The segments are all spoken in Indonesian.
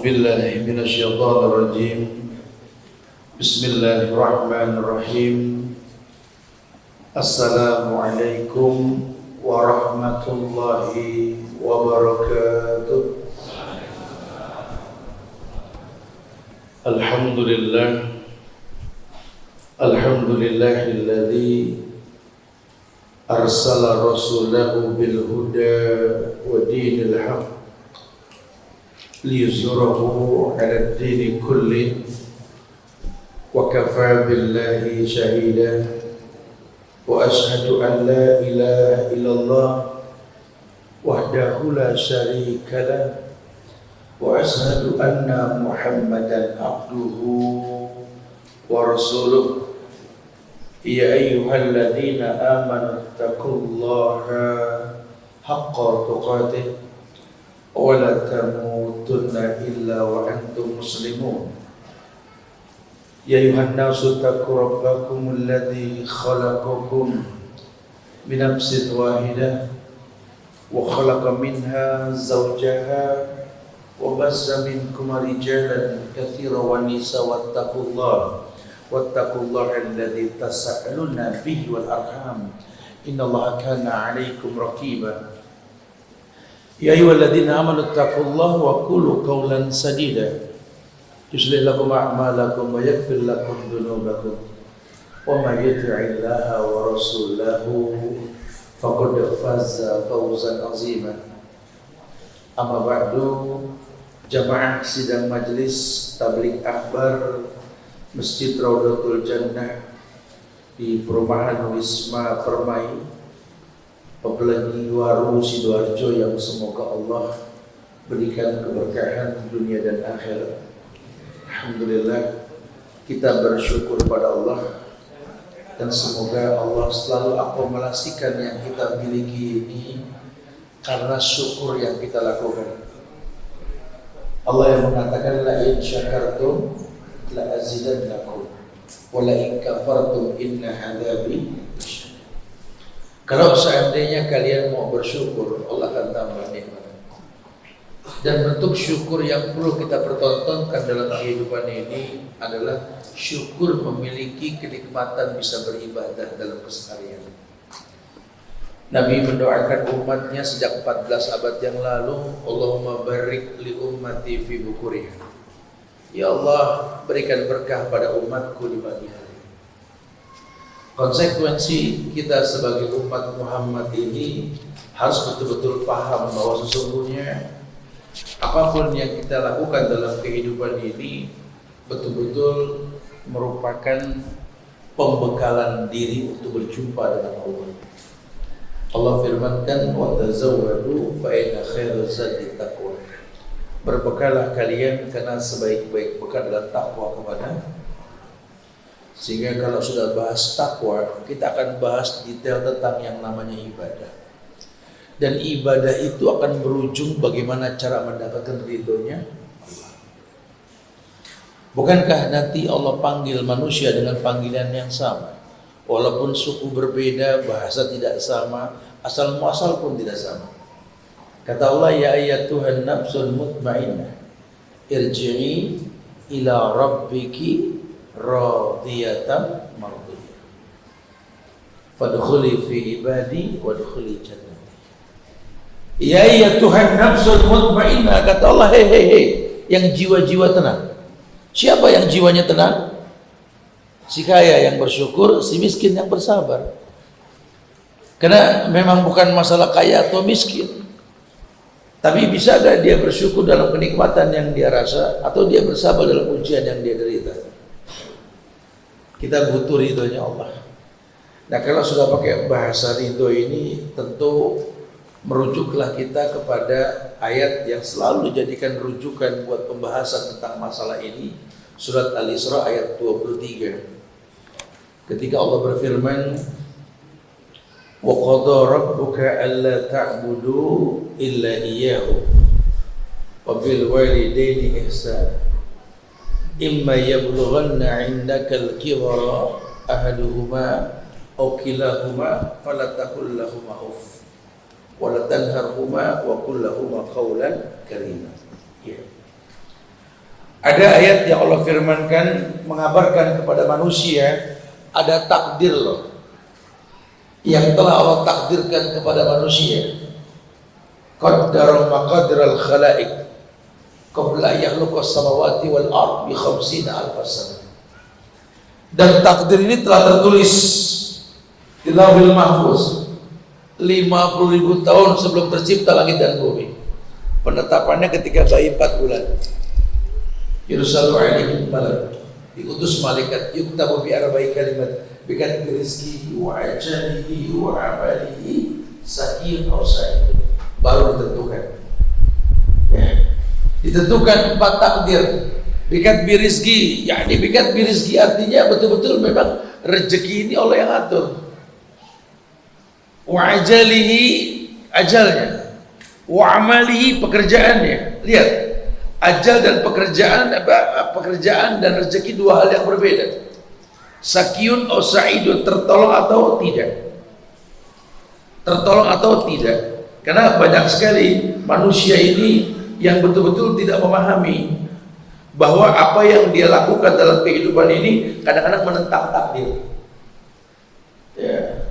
بالله من الشيطان الرجيم بسم الله الرحمن الرحيم السلام عليكم ورحمة الله وبركاته الحمد لله الذي أرسل رسوله بالهدى ودين الحق ليظهره على الدين كله وكفى بالله شهيدا وأشهد أن لا إله إلا الله وحده لا شريك له وأشهد أن محمدا عبده ورسوله يا أيها الذين آمنوا اتقوا الله حق تقاته ولا تموتن إلا وأنتم مسلمون يا أيها الناس اتقوا ربكم الذي خلقكم من نفس واحدة وخلق منها زوجها وبث منكما رجالا كثيرا ونساء واتقوا الله الذي تساءلون به والأرحام إن الله كان عليكم رقيبا يا أيها الذين آمنوا اتقوا الله وقولوا قولا سديدا يصلح لكم أعمالكم ويغفر لكم ذنوبكم ومن يطع الله ورسوله فقد فاز فوزا عظيما أما بعد jamaah sidang majelis tabligh akbar Masjid Raudatul Jannah di perumahan Wisma Permai Pebelagi Waru Sidoarjo yang semoga Allah berikan keberkahan dunia dan akhirat. Alhamdulillah kita bersyukur pada Allah dan semoga Allah selalu akumulasikan yang kita miliki ini karena syukur yang kita lakukan. Allah yang mengatakan la in syakartum la azidannakum wa la in kafartum inna adzabi. Kalau seandainya kalian mau bersyukur, Allah akan tambah nikmat. Dan bentuk syukur yang perlu kita pertontonkan dalam kehidupan ini adalah syukur memiliki kenikmatan bisa beribadah dalam keseharian. Nabi mendoakan umatnya sejak 14 abad yang lalu, Allahumma barik li ummati fi bukuriha. Ya Allah, berikan berkah pada umatku di pagi hari. Konsekuensi kita sebagai umat Muhammad ini harus betul-betul paham bahwa sesungguhnya apapun yang kita lakukan dalam kehidupan ini betul-betul merupakan pembekalan diri untuk berjumpa dengan Allah. Allah firmankan wa tazawwadu fa inna khairaz zadi taqwa. Berbekalah kalian karena sebaik-baik bekal adalah takwa kepada. Sehingga kalau sudah bahas takwa, kita akan bahas detail tentang yang namanya ibadah. Dan ibadah itu akan berujung bagaimana cara mendapatkan ridhonya Allah. Bukankah nanti Allah panggil manusia dengan panggilan yang sama? Walaupun suku berbeda, bahasa tidak sama, asal muasal pun tidak sama. Kata Allah, ya ayyatuhan nafsul mutmainnah irji'i ila rabbiki radiyatan mardiyah fadkhuli fi ibadi wadkhuli jannati. Ya ayyatuhan nafsul mutmainnah, kata Allah, hei yang jiwa-jiwa tenang. Siapa yang jiwanya tenang? Si kaya yang bersyukur, si miskin yang bersabar. Karena memang bukan masalah kaya atau miskin, tapi bisa gak dia bersyukur dalam kenikmatan yang dia rasa, atau dia bersabar dalam ujian yang dia derita. Kita butuh ridhonya Allah. Nah, kalau sudah pakai bahasa ridho ini, tentu merujuklah kita kepada ayat yang selalu dijadikan rujukan buat pembahasan tentang masalah ini, surat Al-Isra ayat 23. Ketika Allah berfirman, wa qadha rabbuka alla ta'budu illa iyyahu wa bil walidaini ihsana imma yablughanna 'indaka al-kibara ahaduhuma aw kilahuma fala taqul lahumā uff wa la tanharhuma wa qul lahumā qawlan karīmā. Ya. Ada ayat yang Allah firmankan mengabarkan kepada manusia ada takdir loh yang telah Allah takdirkan kepada manusia. Qaddara maqadiral khalaiq qabla yakhluqas samawati wal ard bi 50 alf sana. Dan takdir ini telah tertulis di Lauhul Mahfuz 50.000 tahun sebelum tercipta langit dan bumi. Penetapannya ketika bayi 4 bulan. Yursalu alaihim malak, diutus malaikat yuktabu bi arba'i kalimat bikat rizqihi wa ajalihi wa amalihi sakin aw sa'id. Baru ditentukan. Ya. Ditentukan 4 takdir. Bikat birizki, yakni bikat birizki artinya betul-betul memang rezeki ini Allah yang atur. Wa ajalihi, ajalnya. Wa amalihi, pekerjaannya. Lihat, ajal dan pekerjaan dan rezeki dua hal yang berbeda. Sakiyun atau sa'idun, tertolong atau tidak. Tertolong atau tidak. Karena banyak sekali manusia ini yang betul-betul tidak memahami bahwa apa yang dia lakukan dalam kehidupan ini kadang-kadang menentang takdir. Ya.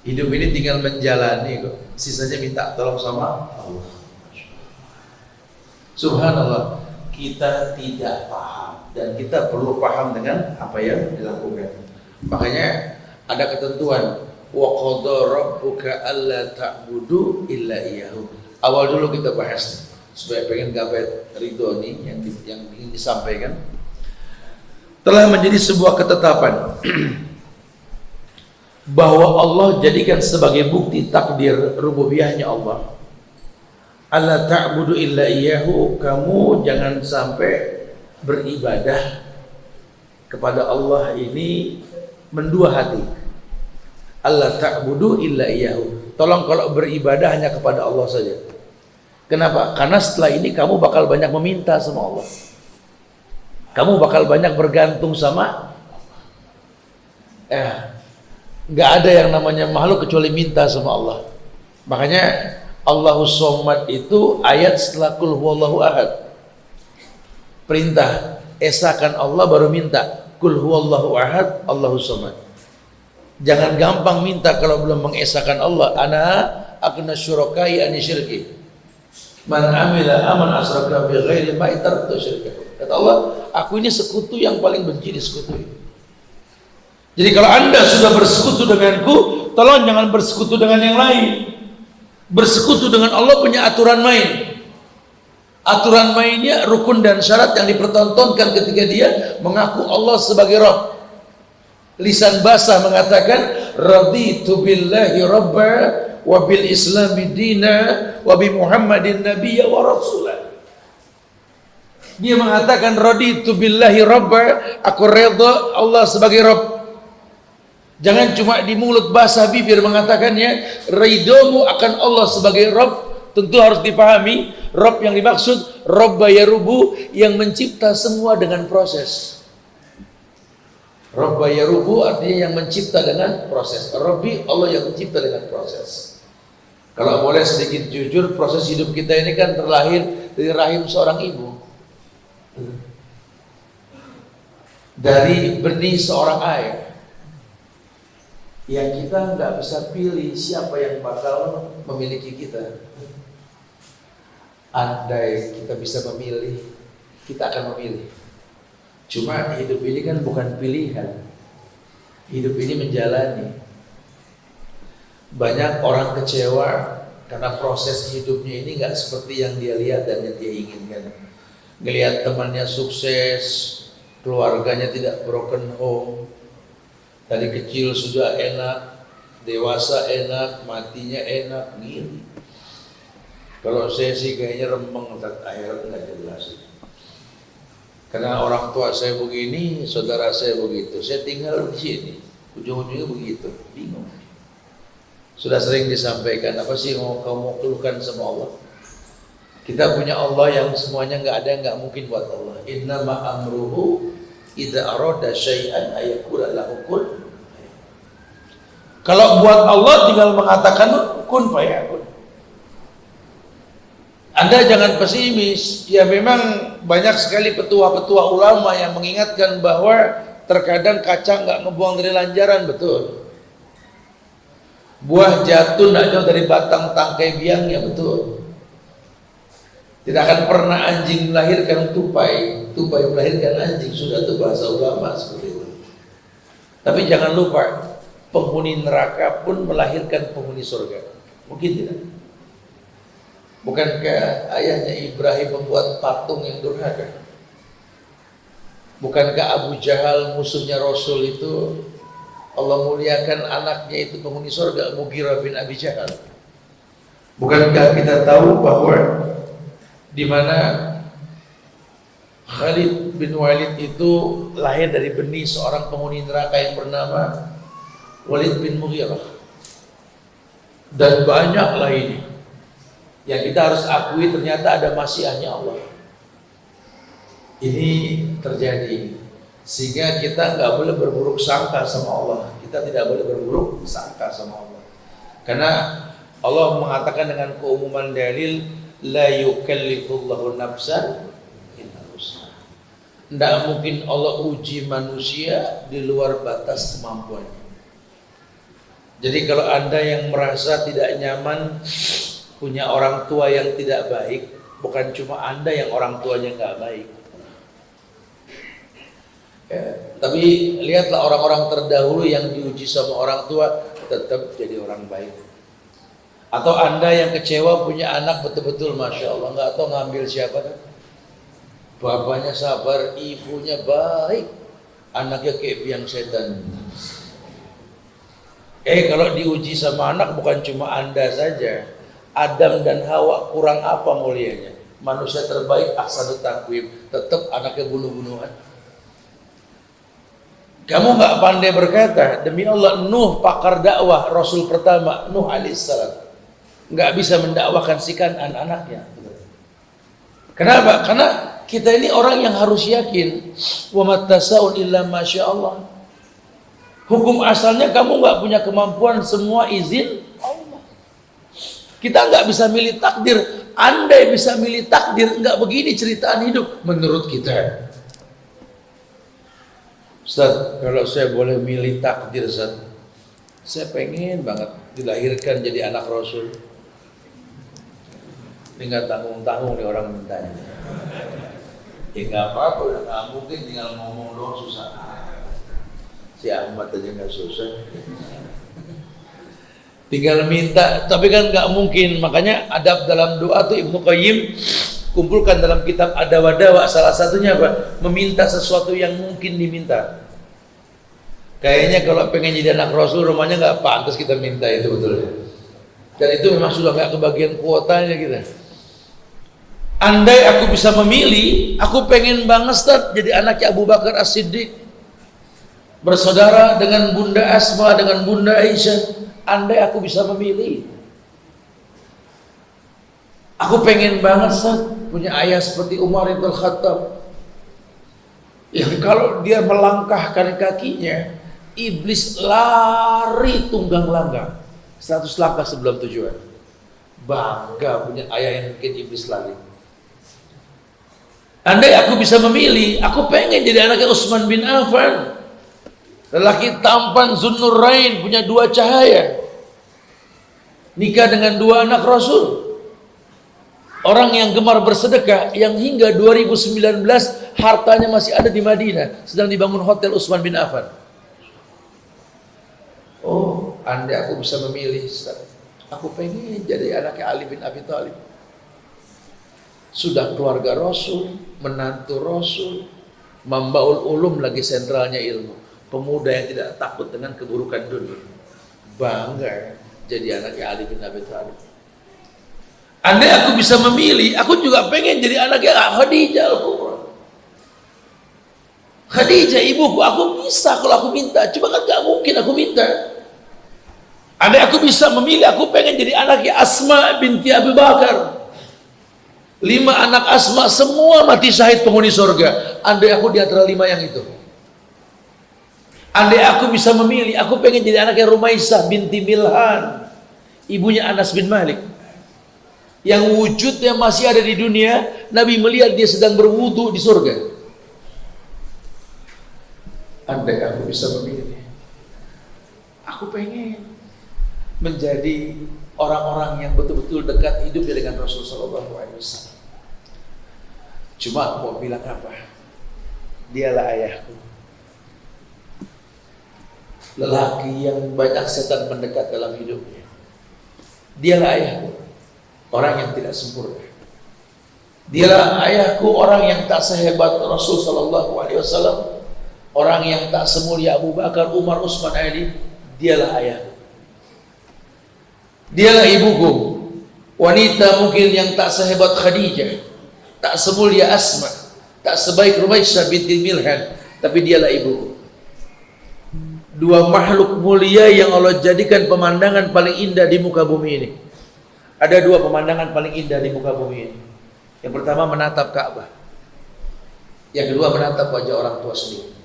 Hidup ini tinggal menjalani kok. Sisanya minta tolong sama Allah. Subhanallah, kita tidak paham dan kita perlu paham dengan apa yang dilakukan. Makanya ada ketentuan wa qadha rabbuka alla ta'budu illa iyyahu. Awal dulu kita bahas supaya pengen gapai ridho nih yang ingin disampaikan. Telah menjadi sebuah ketetapan bahwa Allah jadikan sebagai bukti takdir rububiyahnya Allah. Alla ta'budu illa iyyahu, kamu jangan sampai beribadah kepada Allah ini mendua hati. Alla ta'budu illa iyyahu. Tolong kalau beribadah hanya kepada Allah saja. Kenapa? Karena setelah ini kamu bakal banyak meminta sama Allah. Kamu bakal banyak bergantung sama nggak ada yang namanya makhluk kecuali minta sama Allah. Makanya Allahus Somad itu ayat setelah Qul huwallahu ahad. Perintah esakan Allah baru minta Qul huwallahu ahad Allahus Somad. Jangan gampang minta kalau belum mengesakan Allah. Ana akna syurakai ani syirki. Man amila aman asraka bi ghairi ma taraktu syirkahu. Kata Allah, aku ini sekutu yang paling benci disekutuin. Jadi kalau Anda sudah bersekutu denganku, tolong jangan bersekutu dengan yang lain. Bersekutu dengan Allah punya aturan main. Aturan mainnya rukun dan syarat yang dipertontonkan ketika dia mengaku Allah sebagai Rabb. Lisan basah mengatakan raditu billahi rabba wa bil islami dina wa bi muhammadin nabiyya wa rasulah. Dia mengatakan raditu billahi rabba, aku redha Allah sebagai Rabb. Jangan cuma di mulut basah bibir mengatakannya. Ridhomu akan Allah sebagai Rabb tentu harus dipahami. Rabb yang dimaksud Rabba yarubu, yang mencipta semua dengan proses. Rabba yarubu artinya yang mencipta dengan proses. Rabbi, Allah yang mencipta dengan proses. Kalau boleh sedikit jujur, proses hidup kita ini kan terlahir dari rahim seorang ibu, dari benih seorang ayah, yang kita nggak bisa pilih siapa yang bakal memiliki kita. Andai kita bisa memilih, kita akan memilih. Cuma hidup ini kan bukan pilihan. Hidup ini menjalani. Banyak orang kecewa karena proses hidupnya ini nggak seperti yang dia lihat dan yang dia inginkan. Ngelihat temannya sukses, keluarganya tidak broken home, dari kecil sudah enak, dewasa enak, matinya enak, gini. Kalau saya sih kayaknya remeng, akhirat nggak jelas. Karena orang tua saya begini, saudara saya begitu, saya tinggal di sini, ujung-ujungnya begitu, bingung. Sudah sering disampaikan, apa sih yang kamu keluhkan sama Allah? Kita punya Allah yang semuanya nggak ada yang nggak mungkin buat Allah. Innama amruhu idza arada syai'an ayaqula lahu kun. Kalau buat Allah tinggal mengatakan kun fayakun. Anda jangan pesimis. Ya memang banyak sekali petua-petua ulama yang mengingatkan bahwa terkadang kaca nggak ngebuang dari lanjaran, betul. Buah jatuh nggak jauh dari batang tangkai biangnya, betul. Tidak akan pernah anjing melahirkan tupai, tupai melahirkan anjing, sudah itu bahasa ulama seperti itu. Tapi jangan lupa, penghuni neraka pun melahirkan penghuni surga. Mungkin tidak. Bukankah ayahnya Ibrahim membuat patung yang durhaka? Bukankah Abu Jahal musuhnya Rasul itu Allah muliakan anaknya itu penghuni surga, Mughirah bin Abi Jahal? Bukankah kita tahu bahwa di mana Khalid bin Walid itu lahir dari benih seorang penghuni neraka yang bernama Walid bin Mughirah, dan banyaklah ini yang kita harus akui ternyata ada masyiahnya Allah. Ini terjadi sehingga kita nggak boleh berburuk sangka sama Allah. Kita tidak boleh berburuk sangka sama Allah, karena Allah mengatakan dengan keumuman dalil, la yukallifullahu nafsan illa wus'aha. Tidak mungkin Allah uji manusia di luar batas kemampuannya. Jadi kalau Anda yang merasa tidak nyaman punya orang tua yang tidak baik, bukan cuma Anda yang orang tuanya nggak baik. Ya, tapi lihatlah orang-orang terdahulu yang diuji sama orang tua tetap jadi orang baik. Atau Anda yang kecewa punya anak betul-betul Masya Allah, nggak tahu ngambil siapa kan? Bapaknya sabar, ibunya baik, anaknya kayak biang setan. Kalau diuji sama anak bukan cuma Anda saja. Adam dan Hawa kurang apa mulianya? Manusia terbaik ahsanut taqwim, tetap anaknya bunuh-bunuhan. Kamu nggak pandai berkata, demi Allah, Nuh pakar dakwah, Rasul pertama, Nuh alaihissalam, nggak bisa mendakwakan si Kan'an anaknya. Kenapa? Karena kita ini orang yang harus yakin, wa mattasaun illa masya Allah. Hukum asalnya kamu nggak punya kemampuan, semua izin Allah. Kita nggak bisa milih takdir. Andai bisa milih takdir, nggak begini ceritaan hidup menurut kita. Ustaz, kalau saya boleh milih takdir, Ustaz, saya pengen banget dilahirkan jadi anak Rasul. Tinggal tanggung-tanggung nih orang mintanya. Ya nggak apa-apa, udah nggak mungkin tinggal ngomong doang susah. Si Ahmad aja nggak susah. Tinggal minta, tapi kan nggak mungkin. Makanya adab dalam doa tuh Ibnu Qayyim kumpulkan dalam kitab Adawa-Dawa. Salah satunya apa? Meminta sesuatu yang mungkin diminta. Kayaknya kalau pengen jadi anak Rasul, rumahnya nggak pantas kita minta itu, betul. Dan itu memang sudah nggak kebagian kuotanya kita. Andai aku bisa memilih, aku pengen banget Ustaz jadi anaknya Abu Bakar As-Siddiq, bersaudara dengan Bunda Asma, dengan Bunda Aisyah. Andai aku bisa memilih, aku pengen banget Ustaz punya ayah seperti Umar bin Khattab, yang kalau dia melangkahkan kakinya, iblis lari tunggang langgang 100 langkah sebelum tujuan. Bangga punya ayah yang bikin iblis lari. Andai aku bisa memilih, aku pengen jadi anaknya Utsman bin Affan, lelaki tampan Zunnurain, punya 2 cahaya, nikah dengan 2 anak Rasul, orang yang gemar bersedekah, yang hingga 2019 hartanya masih ada di Madinah, sedang dibangun hotel Utsman bin Affan. Oh, andai aku bisa memilih, aku pengen jadi anaknya Ali bin Abi Thalib. Sudah keluarga Rasul, menantu Rasul, Mambaul Ulum lagi sentralnya ilmu, pemuda yang tidak takut dengan keburukan dunia. Bangga jadi anaknya Ali bin Abi Thalib. Andai aku bisa memilih, aku juga pengen jadi anaknya Khadijah Al-Kubra. Khadijah ibuku, aku bisa kalau aku minta, cuma kan gak mungkin aku minta. Andai aku bisa memilih, aku pengen jadi anaknya Asma binti Abu Bakar. 5 anak Asma semua mati syahid penghuni surga. Andai aku di antara 5 yang itu. Andai aku bisa memilih, aku pengen jadi anaknya Rumaisah binti Milhan, ibunya Anas bin Malik. yang wujudnya masih ada di dunia, Nabi melihat dia sedang berwudu di surga. Andai aku bisa memilih, aku pengen menjadi orang-orang yang betul-betul dekat hidupnya dengan Rasulullah SAW. Cuma mau bilang apa? Dialah ayahku, lelaki yang banyak setan mendekat dalam hidupnya. Dialah ayahku, orang yang tidak sempurna. Dialah ayahku, orang yang tak sehebat Rasul Sallallahu Alaihi Wasallam, orang yang tak semulia Abu Bakar, Umar, Utsman, Ali. Dialah ayahku. Dialah ibuku, wanita mungkin yang tak sehebat Khadijah, tak semulia Asma, tak sebaik Rumaisyah binti Milhan, tapi dialah ibuku. Dua makhluk mulia yang Allah jadikan pemandangan paling indah di muka bumi ini. Ada dua pemandangan paling indah di muka bumi ini. Yang pertama menatap Ka'bah, yang kedua menatap wajah orang tua sendiri.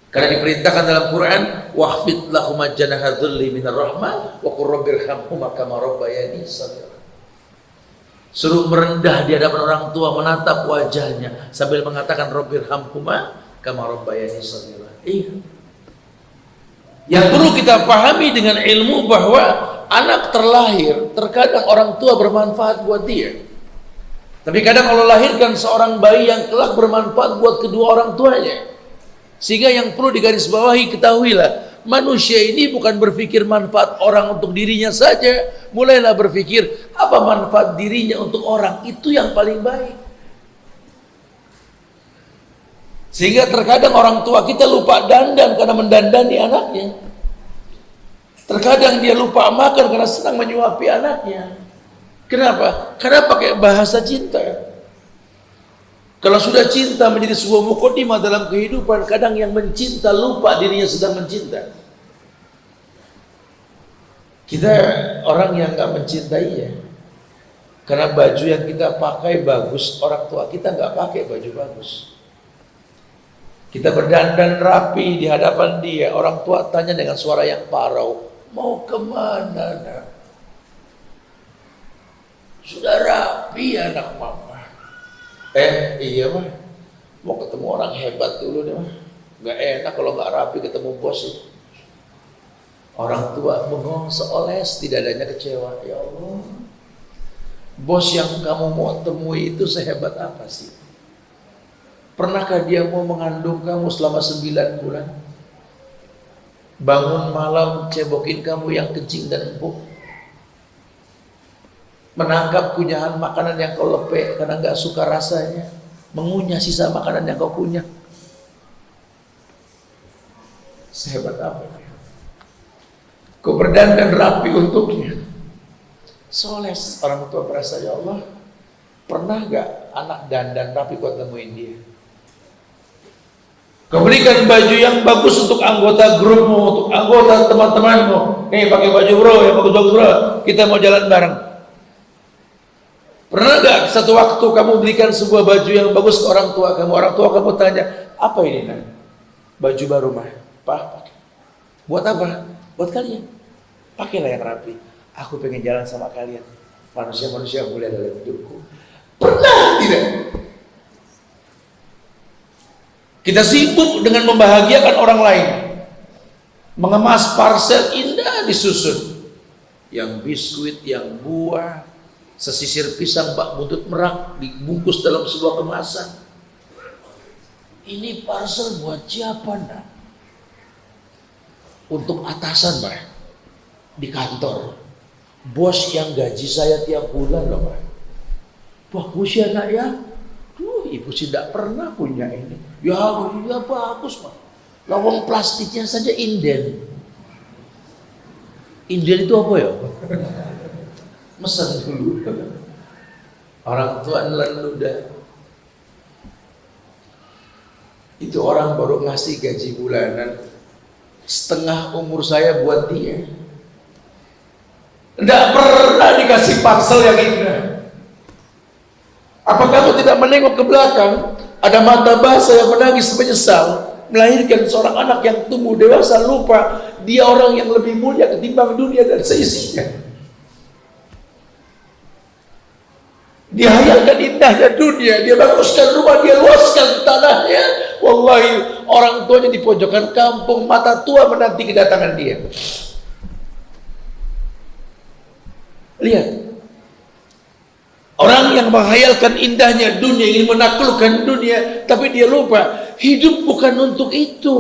Karena diperintahkan dalam Quran, wahfid lahuma janaha dhulli minar rahmah wa qur rabbirhamhuma kama rabbayani shaghira. Suruh merendah di hadapan orang tua, menatap wajahnya sambil mengatakan rabbirhamhuma kama rabbayani shaghira. Iya. Yang perlu kita pahami dengan ilmu bahwa anak terlahir, terkadang orang tua bermanfaat buat dia. Tapi kadang Allah lahirkan seorang bayi yang kelak bermanfaat buat kedua orang tuanya. Sehingga yang perlu digarisbawahi, ketahuilah, manusia ini bukan berpikir manfaat orang untuk dirinya saja. Mulailah berpikir apa manfaat dirinya untuk orang, itu yang paling baik. Sehingga terkadang orang tua kita lupa dandan karena mendandani anaknya. Terkadang dia lupa makan karena senang menyuapi anaknya. Kenapa? Karena pakai bahasa cinta. Kalau sudah cinta menjadi sebuah mukadimah dalam kehidupan, kadang yang mencinta lupa dirinya sedang mencinta. Kita orang yang gak mencintai ya, karena baju yang kita pakai bagus, orang tua kita gak pakai baju bagus. Kita berdandan rapi di hadapan dia, orang tua tanya dengan suara yang parau, mau kemana nak? Sudah rapi anak mama. Iya mah, mau ketemu orang hebat dulu deh mah. Gak enak kalau gak rapi ketemu bos itu. Orang tua bengong seoles, tidak adanya kecewa. Ya Allah, bos yang kamu mau temui itu sehebat apa sih? Pernahkah dia mau mengandung kamu selama 9 bulan? Bangun malam cebokin kamu yang kencing dan empuk, menangkap kunyahan makanan yang kau lepek karena gak suka rasanya, mengunyah sisa makanan yang kau kunyah. Sehebat apa dia? Kau berdandan rapi untuknya. Soles orang tua merasa, ya Allah, pernah gak anak dandan rapi kau temuin dia? Kau berikan baju yang bagus untuk anggota grupmu, untuk anggota teman-temanmu. Nih pakai baju bro, ya bagus-bagus bro, kita mau jalan bareng. Pernah gak satu waktu kamu belikan sebuah baju yang bagus ke orang tua kamu tanya, apa ini nak? Baju baru mah, Pak, pakai. Buat apa? Buat kalian. Pakailah yang rapi. Aku pengen jalan sama kalian, manusia-manusia yang mulia dalam hidupku. Pernah tidak? Kita sibuk dengan membahagiakan orang lain, mengemas parsel indah disusun, yang biskuit, yang buah, sesisir pisang bak buntut merak dibungkus dalam sebuah kemasan. Ini parcel buat siapa nak? Untuk atasan Pak, di kantor, bos yang gaji saya tiap bulan loh Pak. Bagus ya nak ya. Ibu sih tidak pernah punya ini. Ya bagus Pak. Lawang plastiknya saja inden. Inden itu apa ya? Mesen dulu. Orang tua nelan ludah. Itu orang baru ngasih gaji bulanan, setengah umur saya buat dia. Tidak pernah dikasih parcel yang indah. Apa kamu tidak menengok ke belakang? Ada mata basah yang menangis menyesal melahirkan seorang anak yang tumbuh dewasa, lupa dia orang yang lebih mulia ketimbang dunia dan seisinya. Dia hayalkan indahnya dunia, dia baguskan rumah, dia luaskan tanahnya. Wallahi, orang tuanya di pojokan kampung, mata tua menanti kedatangan dia. Lihat, orang yang menghayalkan indahnya dunia, ingin menaklukkan dunia, tapi dia lupa hidup bukan untuk itu.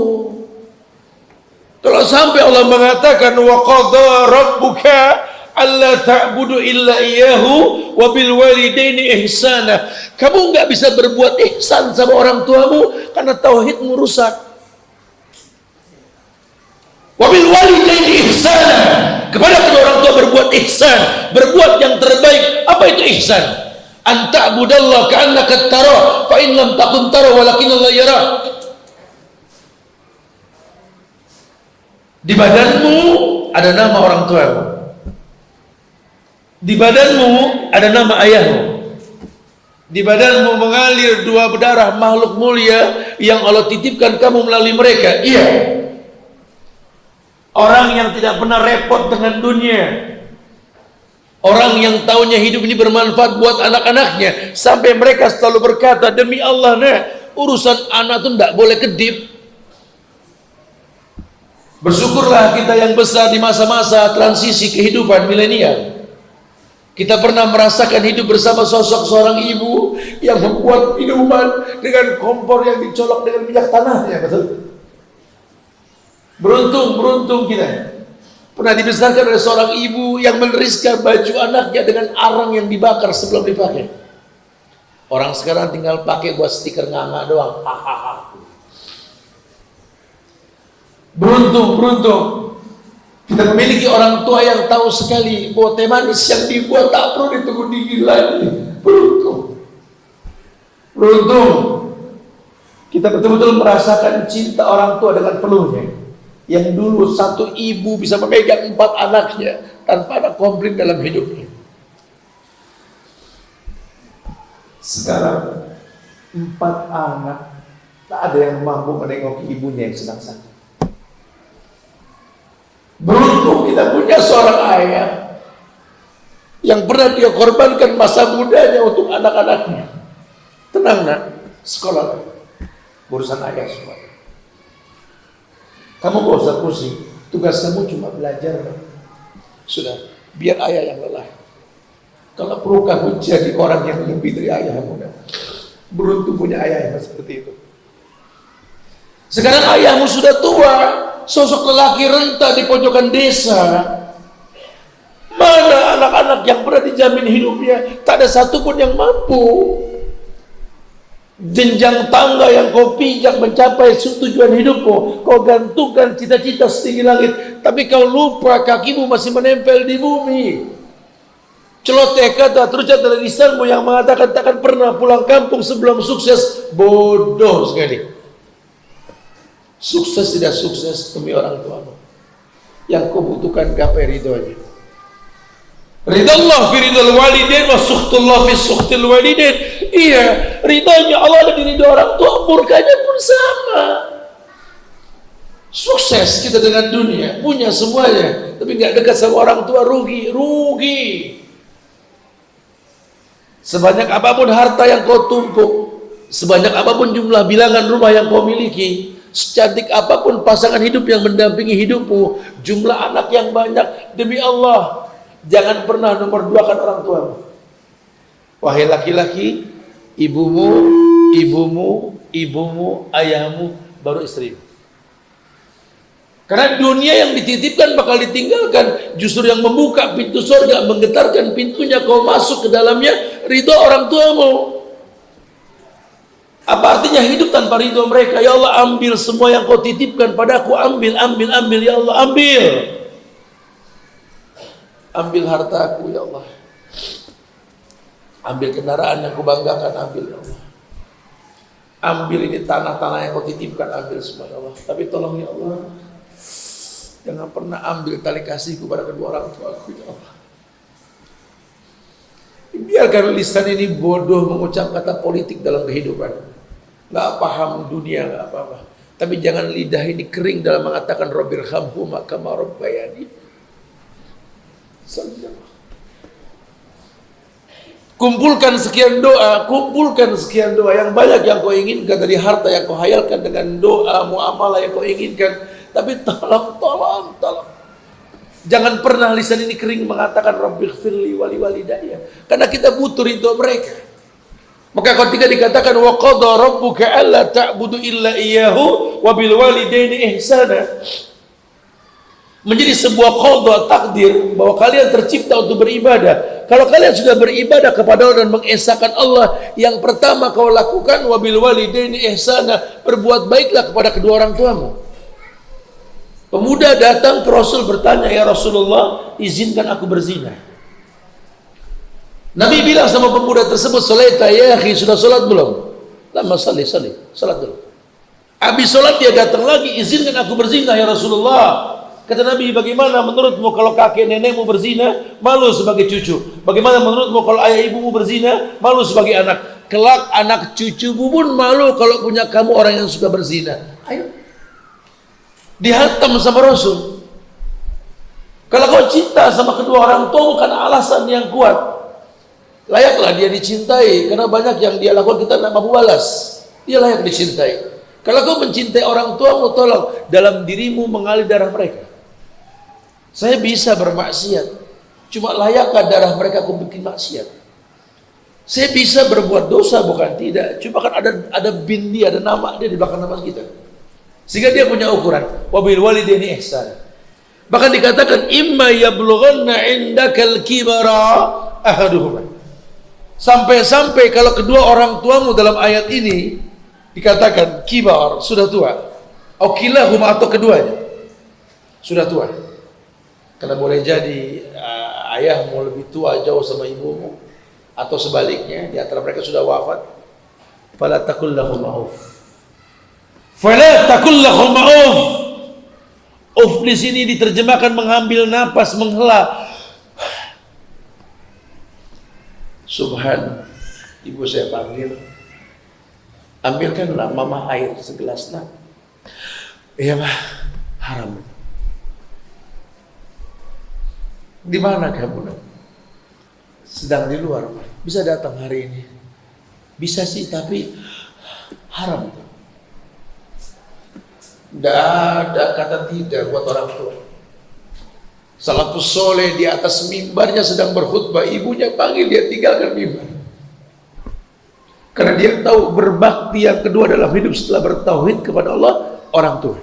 Kalau sampai Allah mengatakan wa qadha rabbuka alla ta'budu illa iyyahu wa bil walidaini ihsana, kamu enggak bisa berbuat ihsan sama orang tuamu karena tauhidmu rusak. Wa bil walidaini ihsana, kepada kedua orang tua berbuat ihsan, berbuat yang terbaik. Apa itu ihsan? An ta'budallaha ka'annaka tara fa in lam takun tara walakin Allah yara. Di badanmu ada nama orang tuamu, di badanmu ada nama ayahmu, di badanmu mengalir dua berdarah makhluk mulia yang Allah titipkan kamu melalui mereka. Iya, orang yang tidak pernah repot dengan dunia, orang yang tahunya hidup ini bermanfaat buat anak-anaknya, sampai mereka selalu berkata, demi Allah, nah urusan anak itu tidak boleh kedip. Bersyukurlah kita yang besar di masa-masa transisi kehidupan milenial. Kita pernah merasakan hidup bersama sosok seorang ibu yang membuat minuman dengan kompor yang dicolok dengan minyak tanahnya, betul? Beruntung kita pernah dibesarkan oleh seorang ibu yang meneriskan baju anaknya dengan arang yang dibakar sebelum dipakai. Orang sekarang tinggal pakai buat stiker nganga doang. Beruntung kita memiliki orang tua yang tahu sekali bahwa teh manis yang dibuat tak perlu ditunggu dingin lagi. Beruntung kita betul-betul merasakan cinta orang tua dengan penuhnya. Yang dulu satu ibu bisa memegang 4 anaknya tanpa ada konflik dalam hidupnya. Sekarang 4 anak tak ada yang mampu menengoki ibunya yang sedang sakit. Beruntung kita punya seorang ayah yang pernah dia korbankan masa mudanya untuk anak-anaknya. Tenang nak, sekolah urusan ayah semua. Kamu gak usah pusing, tugas kamu cuma belajar. Sudah, biar ayah yang lelah. Kalau perlu kamu jadi orang yang lebih dari ayahmu. Beruntung punya ayah yang seperti itu. Sekarang ayahmu sudah tua, sosok lelaki renta di pojokan desa. Mana anak-anak yang pernah dijamin hidupnya? Tak ada satupun yang mampu. Jenjang tangga yang kau pijak mencapai tujuan hidupmu, kau gantungkan cita-cita setinggi langit, tapi kau lupa kakimu masih menempel di bumi. Celoteh kata terucap dari lisanmu yang mengatakan takkan pernah pulang kampung sebelum sukses. Bodoh sekali. Sukses tidak sukses demi orang tuamu. Yang kau butuhkan gapai ridhonya. Ridallah fi ridal walidain wa sukhtullah fi sukhtil walidain. Iya, ridhonya Allah ada di ridho orang tua, murkanya pun sama. Sukses kita dengan dunia, punya semuanya, tapi nggak dekat sama orang tua, rugi. Sebanyak apapun harta yang kau tumpuk, sebanyak apapun jumlah bilangan rumah yang kau miliki, secantik apapun pasangan hidup yang mendampingi hidupmu, jumlah anak yang banyak, demi Allah, jangan pernah nomor 2-kan orang tuamu. Wahai laki-laki, ibumu, ayahmu, baru istrimu. Karena dunia yang dititipkan bakal ditinggalkan. Justru yang membuka pintu surga, menggetarkan pintunya, kau masuk ke dalamnya, ridho orang tuamu. Apa artinya hidup tanpa ridho mereka? Ya Allah, ambil semua yang kau titipkan padaku, ambil, ya Allah, ambil. Ambil hartaku, ya Allah. Ambil kendaraan yang kau banggakan, ambil, ya Allah. Ambil ini tanah-tanah yang kau titipkan, ambil semua, ya Allah. Tapi tolong, ya Allah, jangan pernah ambil tali kasihku pada kedua orang tuaku, ya Allah. Biarkan lisan ini bodoh mengucap kata politik dalam kehidupan. Gak paham dunia, gak apa-apa. Tapi jangan lidah ini kering dalam mengatakan Rabbirhamhuma kama rabbayani. Kumpulkan sekian doa yang banyak yang kau inginkan dari harta yang kau hayalkan dengan doa muamalah yang kau inginkan. Tapi tolong. Jangan pernah lisan ini kering mengatakan Rabbighfirli wali walidayya, karena kita butuh ridho mereka. Maka ketika dikatakan wa qada rabbuka alla ta'budu illa iyyahu wa bil walidaini ihsana, menjadi sebuah qada takdir bahwa kalian tercipta untuk beribadah. Kalau kalian sudah beribadah kepada Allah dan mengesahkan Allah, yang pertama kau lakukan wabil walidaini ihsana, berbuat baiklah kepada kedua orang tuamu. Pemuda datang ke Rasul bertanya, ya Rasulullah, izinkan aku berzina. Nabi bilang sama pemuda tersebut, "Salaita ya akhi, sudah salat belum?" Lama salat dulu. Habis salat dia datang lagi, izinkan aku berzina ya Rasulullah. Kata Nabi, bagaimana menurutmu kalau kakek nenekmu berzina, malu sebagai cucu? Bagaimana menurutmu kalau ayah ibumu berzina, malu sebagai anak? Kelak anak cucumu pun malu kalau punya kamu orang yang suka berzina. Ayo. Dihantam sama Rasul. Kalau kau cinta sama kedua orang tua bukan alasan yang kuat, layaklah dia dicintai, karena banyak yang dia lakukan kita tidak mampu balas. Dia layak dicintai. Kalau kau mencintai orang tuamu, tolong dalam dirimu mengalir darah mereka. Saya bisa bermaksiat, cuma layakkah darah mereka aku bikin maksiat? Saya bisa berbuat dosa, bukan tidak, cuma kan ada bin dia, ada nama dia di belakang nama kita, sehingga dia punya ukuran. Wabil walidaini ihsan. Bahkan dikatakan imma yablughanna indakal kibara ahaduhuma. Sampai-sampai kalau kedua orang tuamu dalam ayat ini dikatakan kibar, sudah tua, au kilahuma, atau keduanya sudah tua. Karena boleh jadi ayahmu lebih tua jauh sama ibumu, atau sebaliknya di antara mereka sudah wafat. Fala taqul lahum auf. Fala taqul lahum auf. Auf di sini diterjemahkan mengambil napas, menghela. Subhan, ibu saya panggil, ambilkanlah mama air segelas, nak. Iya mah, haram. Di mana kamu, nak? Sedang di luar, mah. Bisa datang hari ini? Bisa sih, tapi haram. Tidak ada kata tidak buat orang tua. Salafus soleh di atas mimbarnya sedang berkhutbah, ibunya panggil, dia tinggalkan mimbar. Karena dia tahu berbakti yang kedua dalam hidup setelah bertauhid kepada Allah, orang tua.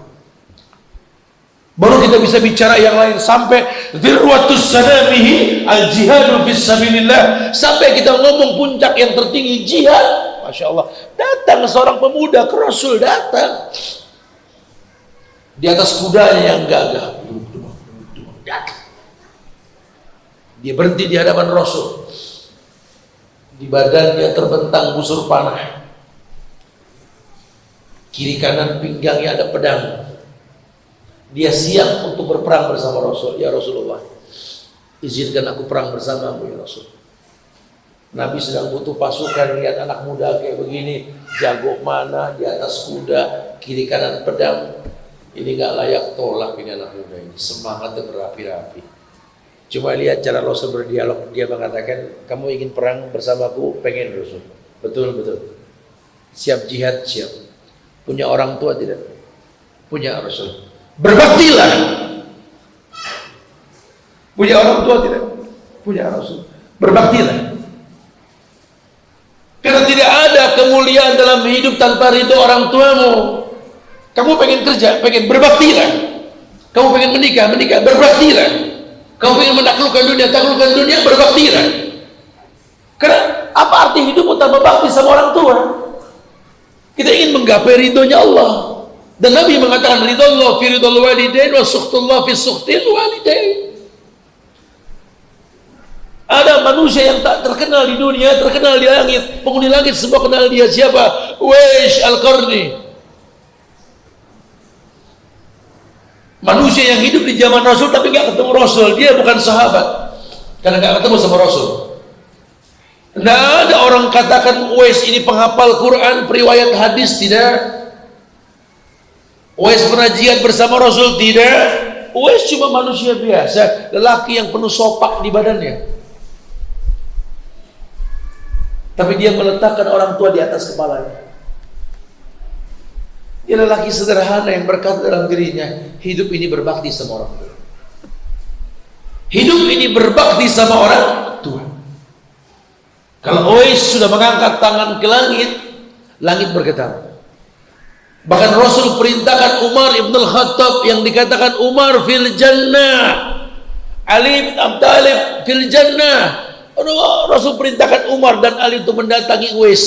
Baru kita bisa bicara yang lain, sampai dzirwatus sanamihi al-jihadu fisabilillah, sampai kita ngomong puncak yang tertinggi jihad. Masya Allah, datang seorang pemuda ke Rasul, datang di atas kudanya yang gagah, datang. Dia berhenti di hadapan Rasul. Di badannya terbentang busur panah, kiri kanan pinggangnya ada pedang. Dia siap untuk berperang bersama Rasul. Ya Rasulullah, izinkan aku perang bersamamu ya Rasul. Nabi sedang butuh pasukan, lihat anak muda kayak begini, jago mana, di atas kuda, kiri kanan pedang. Ini gak layak tolak ini anak muda ini, semangatnya berapi-api. Cuma lihat cara Rasul berdialog, dia mengatakan, kamu ingin perang bersamaku? Pengen Rasul. Betul. Siap jihad, siap. Punya orang tua tidak? Punya Rasul. Berbaktilah. Punya orang tua tidak? Punya Rasul. Berbaktilah. Karena tidak ada kemuliaan dalam hidup tanpa ridho orang tuamu. Kamu pengen kerja, pengen berbaktilah. Kamu pengen menikah, berbaktilah. Kamu pengen taklukkan dunia, berbaktilah. Karena apa arti hidup tanpa bakti sama orang tua? Kita ingin menggapai ridhonya Allah. Dan Nabi mengatakan ridhollah fi ridhol walidain wa sukhtullah fi sukhtil walidain. Ada manusia yang tak terkenal di dunia, terkenal di langit. Penghuni langit semua kenal dia, siapa? Uwais Al-Qarni. Manusia yang hidup di zaman Rasul tapi gak ketemu Rasul. Dia bukan sahabat karena gak ketemu sama Rasul. Tidak ada orang katakan Uwais ini penghafal Quran, periwayat hadis, tidak. Uwais pernah jihad bersama Rasul, tidak. Uwais cuma manusia biasa, lelaki yang penuh sopak di badannya. tapi dia meletakkan orang tua di atas kepalanya. Dia lelaki sederhana yang berkata dalam dirinya, hidup ini berbakti sama orang tua. Hidup ini berbakti sama orang tua. Kalau Uwais sudah mengangkat tangan ke langit, langit bergetar. Bahkan Rasul perintahkan Umar ibn al-Khattab yang dikatakan Umar fil jannah, Ali bin Abi Thalib fil jannah. Rasul perintahkan Umar dan Ali untuk mendatangi Uwais,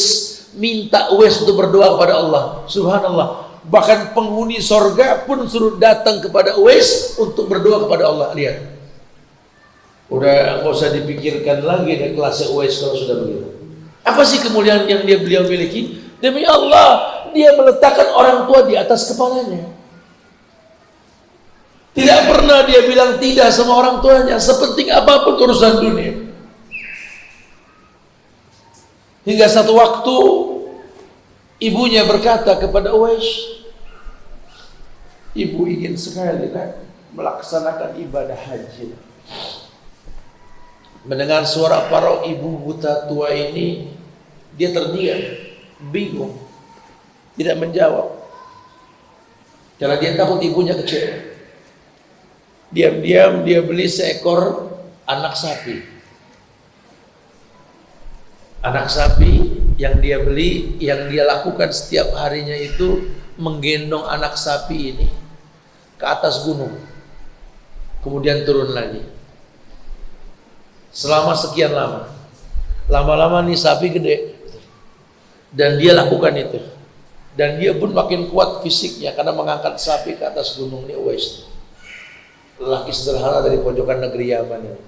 minta Uwais untuk berdoa kepada Allah. Subhanallah. Bahkan penghuni sorga pun suruh datang kepada Uwais untuk berdoa kepada Allah. Lihat, udah nggak usah dipikirkan lagi dari kelasnya Uwais kalau sudah begitu. Apa sih kemuliaan yang beliau miliki? Demi Allah, dia meletakkan orang tua di atas kepalanya. Tidak pernah dia bilang tidak sama orang tuanya, sepenting apapun urusan dunia. Hingga satu waktu ibunya berkata kepada Uwais, ibu ingin sekali melaksanakan ibadah haji. Mendengar suara para ibu buta tua ini, dia terdiam, bingung, tidak menjawab. Karena dia takut ibunya kecewa. Diam-diam dia beli seekor anak sapi. Anak sapi yang dia beli, yang dia lakukan setiap harinya itu menggendong anak sapi ini ke atas gunung, kemudian turun lagi. Selama sekian lama, lama-lama nih sapi gede, dan dia lakukan itu, dan dia pun makin kuat fisiknya karena mengangkat sapi ke atas gunung. Ini Uwais, lelaki sederhana dari pojokan negeri Yaman ini.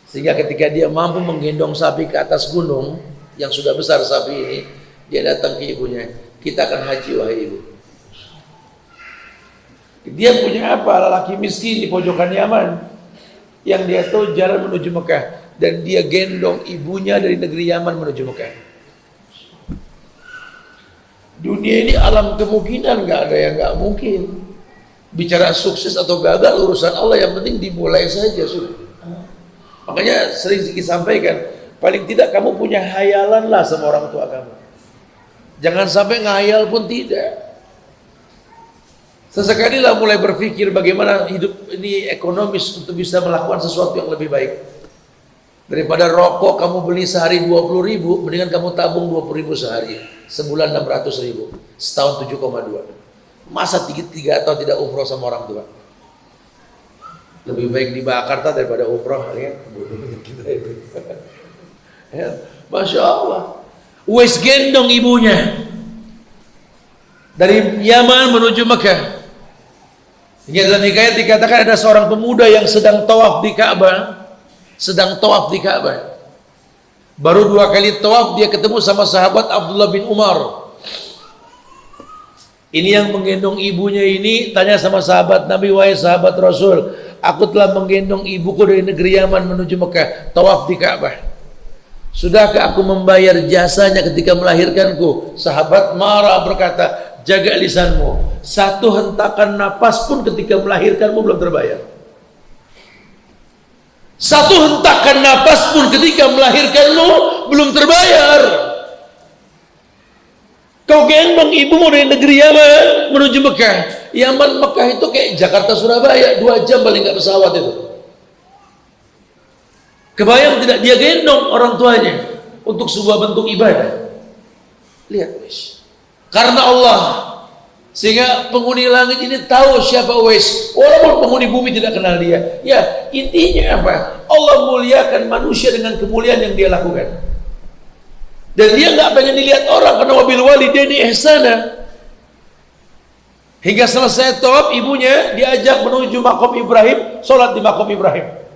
Sehingga ketika dia mampu menggendong sapi ke atas gunung yang sudah besar sapi ini, dia datang ke ibunya, kita akan haji wahai ibu. Dia punya apa? Lelaki miskin di pojokan Yaman yang dia tahu jalan menuju Mekah, dan dia gendong ibunya dari negeri Yaman menuju Mekah. Dunia ini alam kemungkinan, nggak ada yang nggak mungkin. Bicara sukses atau gagal urusan Allah, yang penting dimulai saja sudah. Makanya sering disampaikan, paling tidak kamu punya hayalan lah sama orang tua kamu. Jangan sampai ngayal pun tidak. Sesekali lah mulai berpikir bagaimana hidup ini ekonomis untuk bisa melakukan sesuatu yang lebih baik. Daripada rokok kamu beli sehari 20.000, mendingan kamu tabung 20.000 sehari, sebulan 600.000, setahun 7,2. Masa 3 tahun tidak umroh sama orang tua? Lebih baik dibakar daripada umroh, ya. Bodohnya kita itu. Ya, Masya Allah. Uwais gendong ibunya dari Yaman menuju Mekah. Hingga dalam hikayat dikatakan ada seorang pemuda yang sedang tawaf di Ka'bah, Baru 2 kali tawaf dia ketemu sama sahabat Abdullah bin Umar. Ini yang menggendong ibunya ini tanya sama sahabat Nabi, wahai sahabat Rasul, aku telah menggendong ibuku dari negeri Yaman menuju Mekah, tawaf di Ka'bah. Sudahkah aku membayar jasanya ketika melahirkanku? Sahabat marah berkata, jaga lisanmu. Satu hentakan napas pun ketika melahirkanmu belum terbayar. Satu hentakan napas pun ketika melahirkanmu belum terbayar. Kau gendong ibumu dari negeri Yaman menuju Mekah. Yaman Mekah itu kayak Jakarta Surabaya, 2 jam paling nggak pesawat itu. Kebayang tidak dia gendong orang tuanya untuk sebuah bentuk ibadah. Lihat guys, karena Allah, sehingga penghuni langit ini tahu siapa Uwais, walaupun penghuni bumi tidak kenal dia. Ya, intinya apa? Allah muliakan manusia dengan kemuliaan yang dia lakukan. Dan dia nggak pengen dilihat orang, karena wabil walidaini ihsana. Hingga selesai tawaf, ibunya diajak menuju makom Ibrahim, sholat di makom Ibrahim.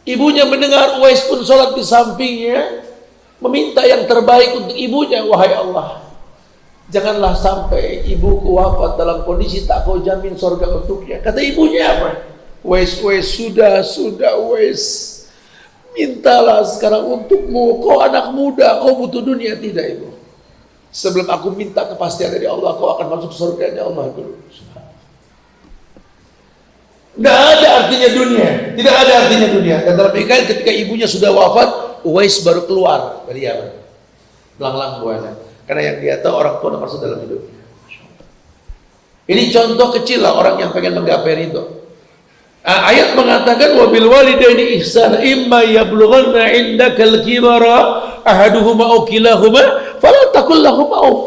Ibunya mendengar Uwais pun sholat di sampingnya, meminta yang terbaik untuk ibunya. Wahai Allah, janganlah sampai ibuku wafat dalam kondisi tak kau jamin surga untuknya. Kata ibunya apa? Uwais, sudah Uwais, mintalah sekarang untukmu. Kau anak muda, kau butuh dunia. Tidak ibu, sebelum aku minta kepastian dari Allah, kau akan masuk surganya Allah dulu. Tidak ada artinya dunia, tidak ada artinya dunia. Dan dalam hikayat ketika ibunya sudah wafat, Uwais baru keluar dari Yaman. Belang-belang buana. Karena yang dia tahu orang tua nomor satu dalam hidup. Ini contoh kecil lah orang yang pengen menggapai ridho. Ayat mengatakan wabil walidaini ihsana imma yablughanna indakal kibara ahaduhuma aw kilahuma fala taqul lahum auf.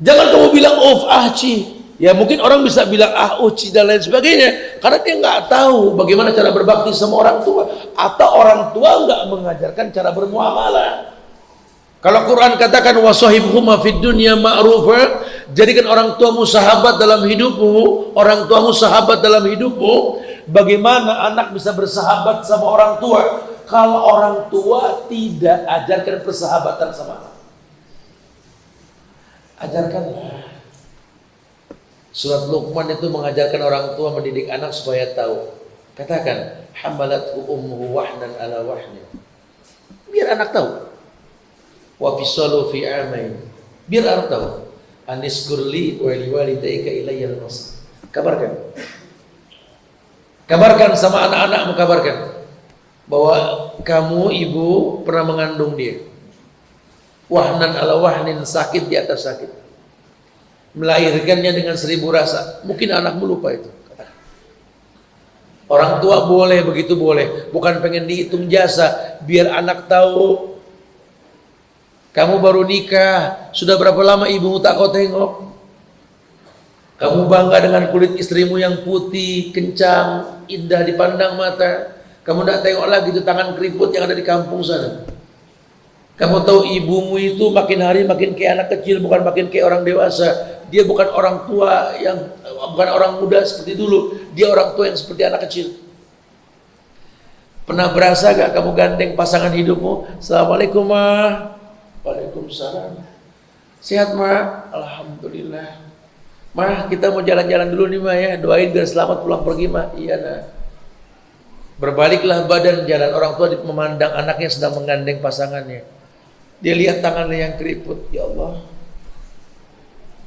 Jangan kamu bilang auf ci. Ya mungkin orang bisa bilang ci dan lain sebagainya karena dia nggak tahu bagaimana cara berbakti sama orang tua atau orang tua nggak mengajarkan cara bermuamalah. Kalau Quran katakan wasahibhuma fid dunya ma'rufa, jadikan orang tuamu sahabat dalam hidupmu, orang tuamu sahabat dalam hidupmu. Bagaimana anak bisa bersahabat sama orang tua kalau orang tua tidak ajarkan persahabatan sama anak? Ajarkanlah. Surat Luqman itu mengajarkan orang tua mendidik anak supaya tahu. Katakan, hamalathu ummuhu wahnan ala wahnin. Biar anak tahu. Wa fisalu fi amain. Biar anak tahu. Aniskurli wa liwalidayka ilayyal masir. Kabarkan. Kabarkan sama anak-anakmu, kabarkan bahwa kamu ibu pernah mengandung dia. Wahnan ala wahnin, sakit di atas sakit. Melahirkannya dengan 1000 rasa. Mungkin anakmu lupa itu. Orang tua boleh begitu, boleh. Bukan pengen dihitung jasa. Biar anak tahu. Kamu baru nikah. Sudah berapa lama ibumu tak kau tengok? Kamu bangga dengan kulit istrimu yang putih, kencang, indah dipandang mata. Kamu tidak tengok lagi itu tangan keriput yang ada di kampung sana. Kamu tahu ibumu itu makin hari makin kayak anak kecil, bukan makin kayak orang dewasa. Dia bukan orang tua yang, bukan orang muda seperti dulu. Dia orang tua yang seperti anak kecil. Pernah berasa gak kamu gandeng pasangan hidupmu? Assalamualaikum ma. Waalaikumsalam. Sehat ma? Alhamdulillah. Ma, kita mau jalan-jalan dulu nih ma ya. Doain biar selamat pulang pergi ma. Iya nah. Berbaliklah badan jalan. Orang tua memandang anaknya sedang menggandeng pasangannya. Dia lihat tangannya yang keriput. Ya Allah,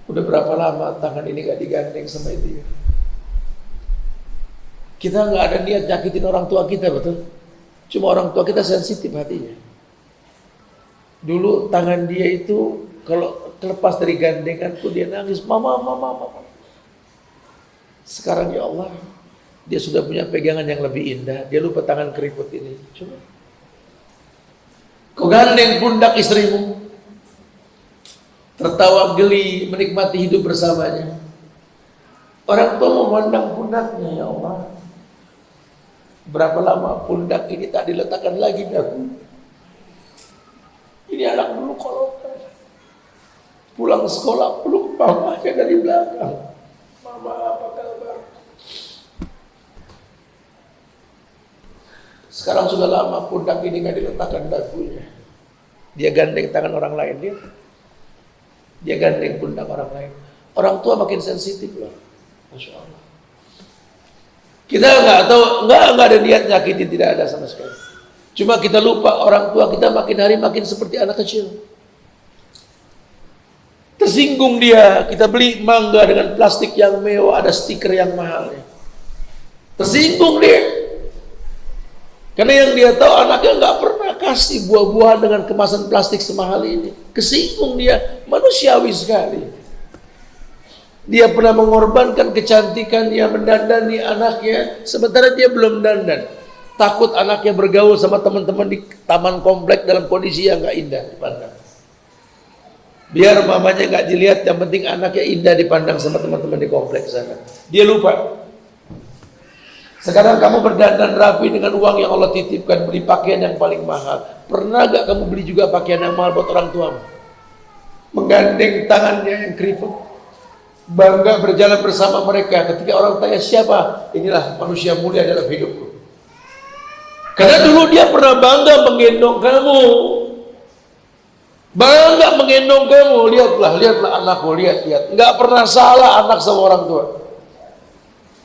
udah berapa lama tangan ini gak digandeng sama dia. Kita gak ada niat nyakitin orang tua kita, betul. Cuma orang tua kita sensitif hatinya. Dulu tangan dia itu kalau terlepas dari gandengan tuh dia nangis, mama. Sekarang ya Allah, dia sudah punya pegangan yang lebih indah. Dia lupa tangan keriput ini. Coba kau gandeng pundak istrimu, tertawa geli menikmati hidup bersamanya. Orang tua memandang pundaknya, ya Allah, berapa lama pundak ini tak diletakkan lagi dagu. Ini anak dulu kalau pulang sekolah peluk mamanya dari belakang. Mama apa kabar? Sekarang sudah lama pundak ini nggak diletakkan dagunya. Dia gandeng tangan orang lain, dia gandeng pundak orang lain. Orang tua makin sensitif loh, Masya Allah. Kita nggak tahu, nggak ada niat nyakitin, tidak ada sama sekali. Cuma kita lupa orang tua kita makin hari makin seperti anak kecil. Tersinggung dia, kita beli mangga dengan plastik yang mewah, ada stiker yang mahal. Tersinggung dia. Karena yang dia tahu anaknya nggak pernah kasih buah-buahan dengan kemasan plastik semahal ini. Kesinggung dia, manusiawi sekali. Dia pernah mengorbankan kecantikannya, mendandani anaknya, sementara dia belum dandan. Takut anaknya bergaul sama teman-teman di taman komplek dalam kondisi yang nggak indah dipandang. Biar mamanya nggak dilihat, yang penting anaknya indah dipandang sama teman-teman di komplek sana. Dia lupa. Sekarang kamu berdandan rapi dengan uang yang Allah titipkan, beli pakaian yang paling mahal. Pernah gak kamu beli juga pakaian yang mahal buat orang tuamu? Menggandeng tangannya yang keriput, bangga berjalan bersama mereka. Ketika orang tanya siapa, inilah manusia mulia dalam hidupku. Karena dulu dia pernah bangga menggendong kamu, bangga menggendong kamu. Lihatlah anakku, lihat. Nggak pernah salah anak sama orang tua.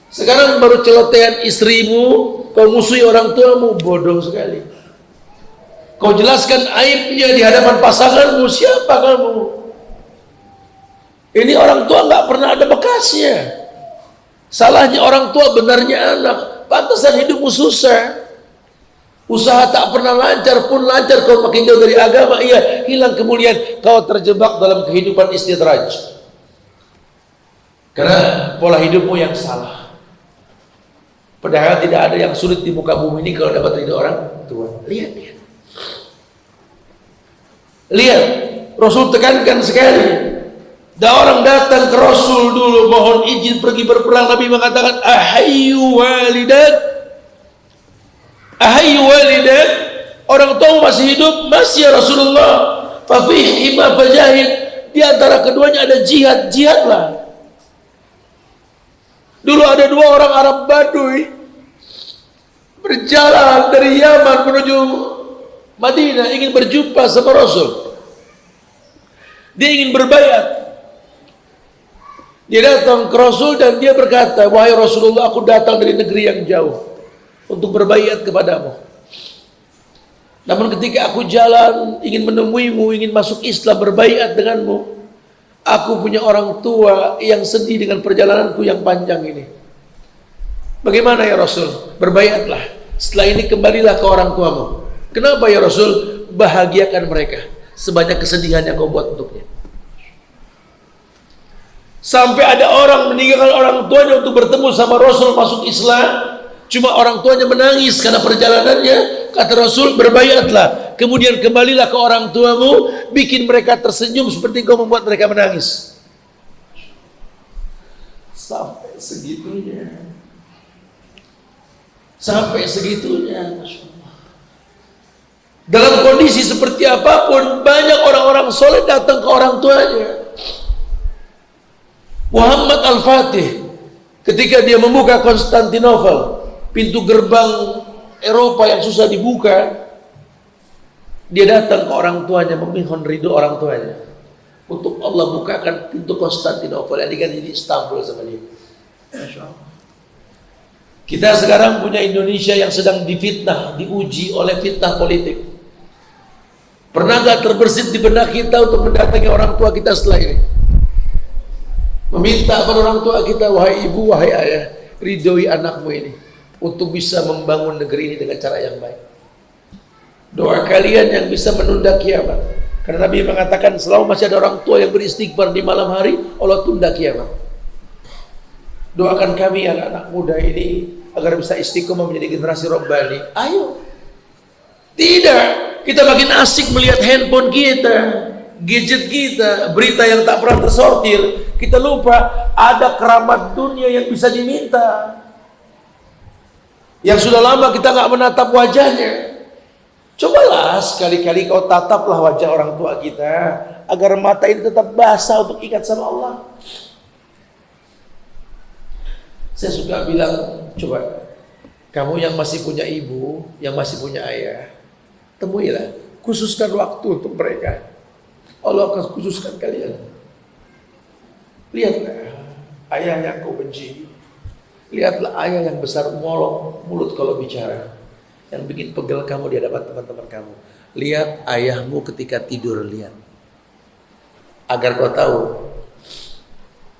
Sekarang baru celotehan istrimu, kau musuhi orang tuamu, bodoh sekali. Kau jelaskan aibnya di hadapan pasanganmu, siapa kamu? Ini orang tua nggak pernah ada bekasnya. Salahnya orang tua, benarnya anak. Pantasan hidupmu susah. Usaha tak pernah lancar pun lancar, kau makin jauh dari agama, iya, hilang kemuliaan, kau terjebak dalam kehidupan istidraj. Karena pola hidupmu yang salah. Padahal tidak ada yang sulit di muka bumi ini kalau dapat ridho orang tua. Lihat. Lihat, Rasul tekankan sekali. Dan orang datang ke Rasul dulu mohon izin pergi berperang, Nabi mengatakan, ahayyu walidat, orang tua masih hidup, masih ya Rasulullah, fafihi ma fajahid, di antara keduanya ada jihadlah. Dulu ada dua orang Arab Baduy berjalan dari Yaman menuju Madinah, ingin berjumpa sama Rasul. Dia ingin berbayat. Dia datang ke Rasul dan dia berkata, wahai Rasulullah, aku datang dari negeri yang jauh untuk berbayat kepadamu. Namun ketika aku jalan ingin menemuimu, ingin masuk Islam, berbayat denganmu, aku punya orang tua yang sedih dengan perjalananku yang panjang ini. Bagaimana ya Rasul? Berbayatlah. Setelah ini kembalilah ke orang tuamu. Kenapa ya Rasul? Bahagiakan mereka sebanyak kesedihan yang kau buat untuknya. Sampai ada orang meninggalkan orang tuanya untuk bertemu sama Rasul masuk Islam. Cuma orang tuanya menangis karena perjalanannya. Kata Rasul, berbayatlah, kemudian kembalilah ke orang tuamu, bikin mereka tersenyum seperti kau membuat mereka menangis. Sampai segitunya. Masya Allah. Dalam kondisi seperti apapun, banyak orang-orang soleh datang ke orang tuanya. Muhammad Al-Fatih ketika dia membuka Konstantinopel, pintu gerbang Eropa yang susah dibuka, dia datang ke orang tuanya, memohon ridho orang tuanya untuk Allah bukakan pintu Konstantinopel yang diganti di Istanbul sama dia. Masya Allah. Kita sekarang punya Indonesia yang sedang difitnah, diuji oleh fitnah politik. Pernah gak terbersit di benak kita untuk mendatangi orang tua kita setelah ini? Meminta kepada orang tua kita, wahai ibu, wahai ayah, ridhoi anakmu ini untuk bisa membangun negeri ini dengan cara yang baik. Doa kalian yang bisa menunda kiamat. Karena Nabi mengatakan selama masih ada orang tua yang beristighfar di malam hari, Allah tunda kiamat. Doakan kami anak-anak muda ini agar bisa istiqomah menjadi generasi Rabbani. Ayo. Tidak, kita makin asik melihat handphone kita, gadget kita, berita yang tak pernah tersortir. Kita lupa ada keramat dunia yang bisa diminta, yang sudah lama kita nggak menatap wajahnya. Cobalah sekali-kali kau tataplah wajah orang tua kita, agar mata ini tetap basah untuk ingat sama Allah. Saya suka bilang, coba kamu yang masih punya ibu, yang masih punya ayah, temuilah, khususkan waktu untuk mereka. Allah akan khususkan kalian. Lihatlah ayah yang kau benci. Lihatlah ayah yang besar molok mulut kalau bicara, yang bikin pegel kamu di hadapan teman-teman kamu. Lihat ayahmu ketika tidur, lihat. Agar kau tahu,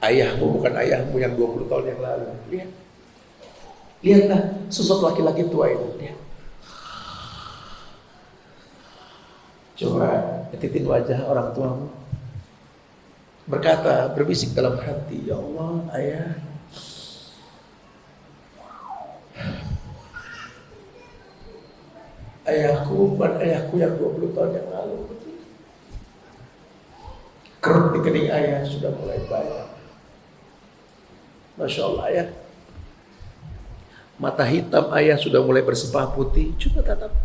ayahmu bukan ayahmu yang 20 tahun yang lalu. Lihat. Lihatlah sosok laki-laki tua itu. Lihat. Coba petitin wajah orang tuamu. Berkata, berbisik dalam hati, ya Allah, ayah, ayahku bukan ayahku yang 20 tahun yang lalu. Kerut di kening ayah sudah mulai banyak. Masya Allah, ayah. Mata hitam ayah sudah mulai bersepah putih. Coba tatap.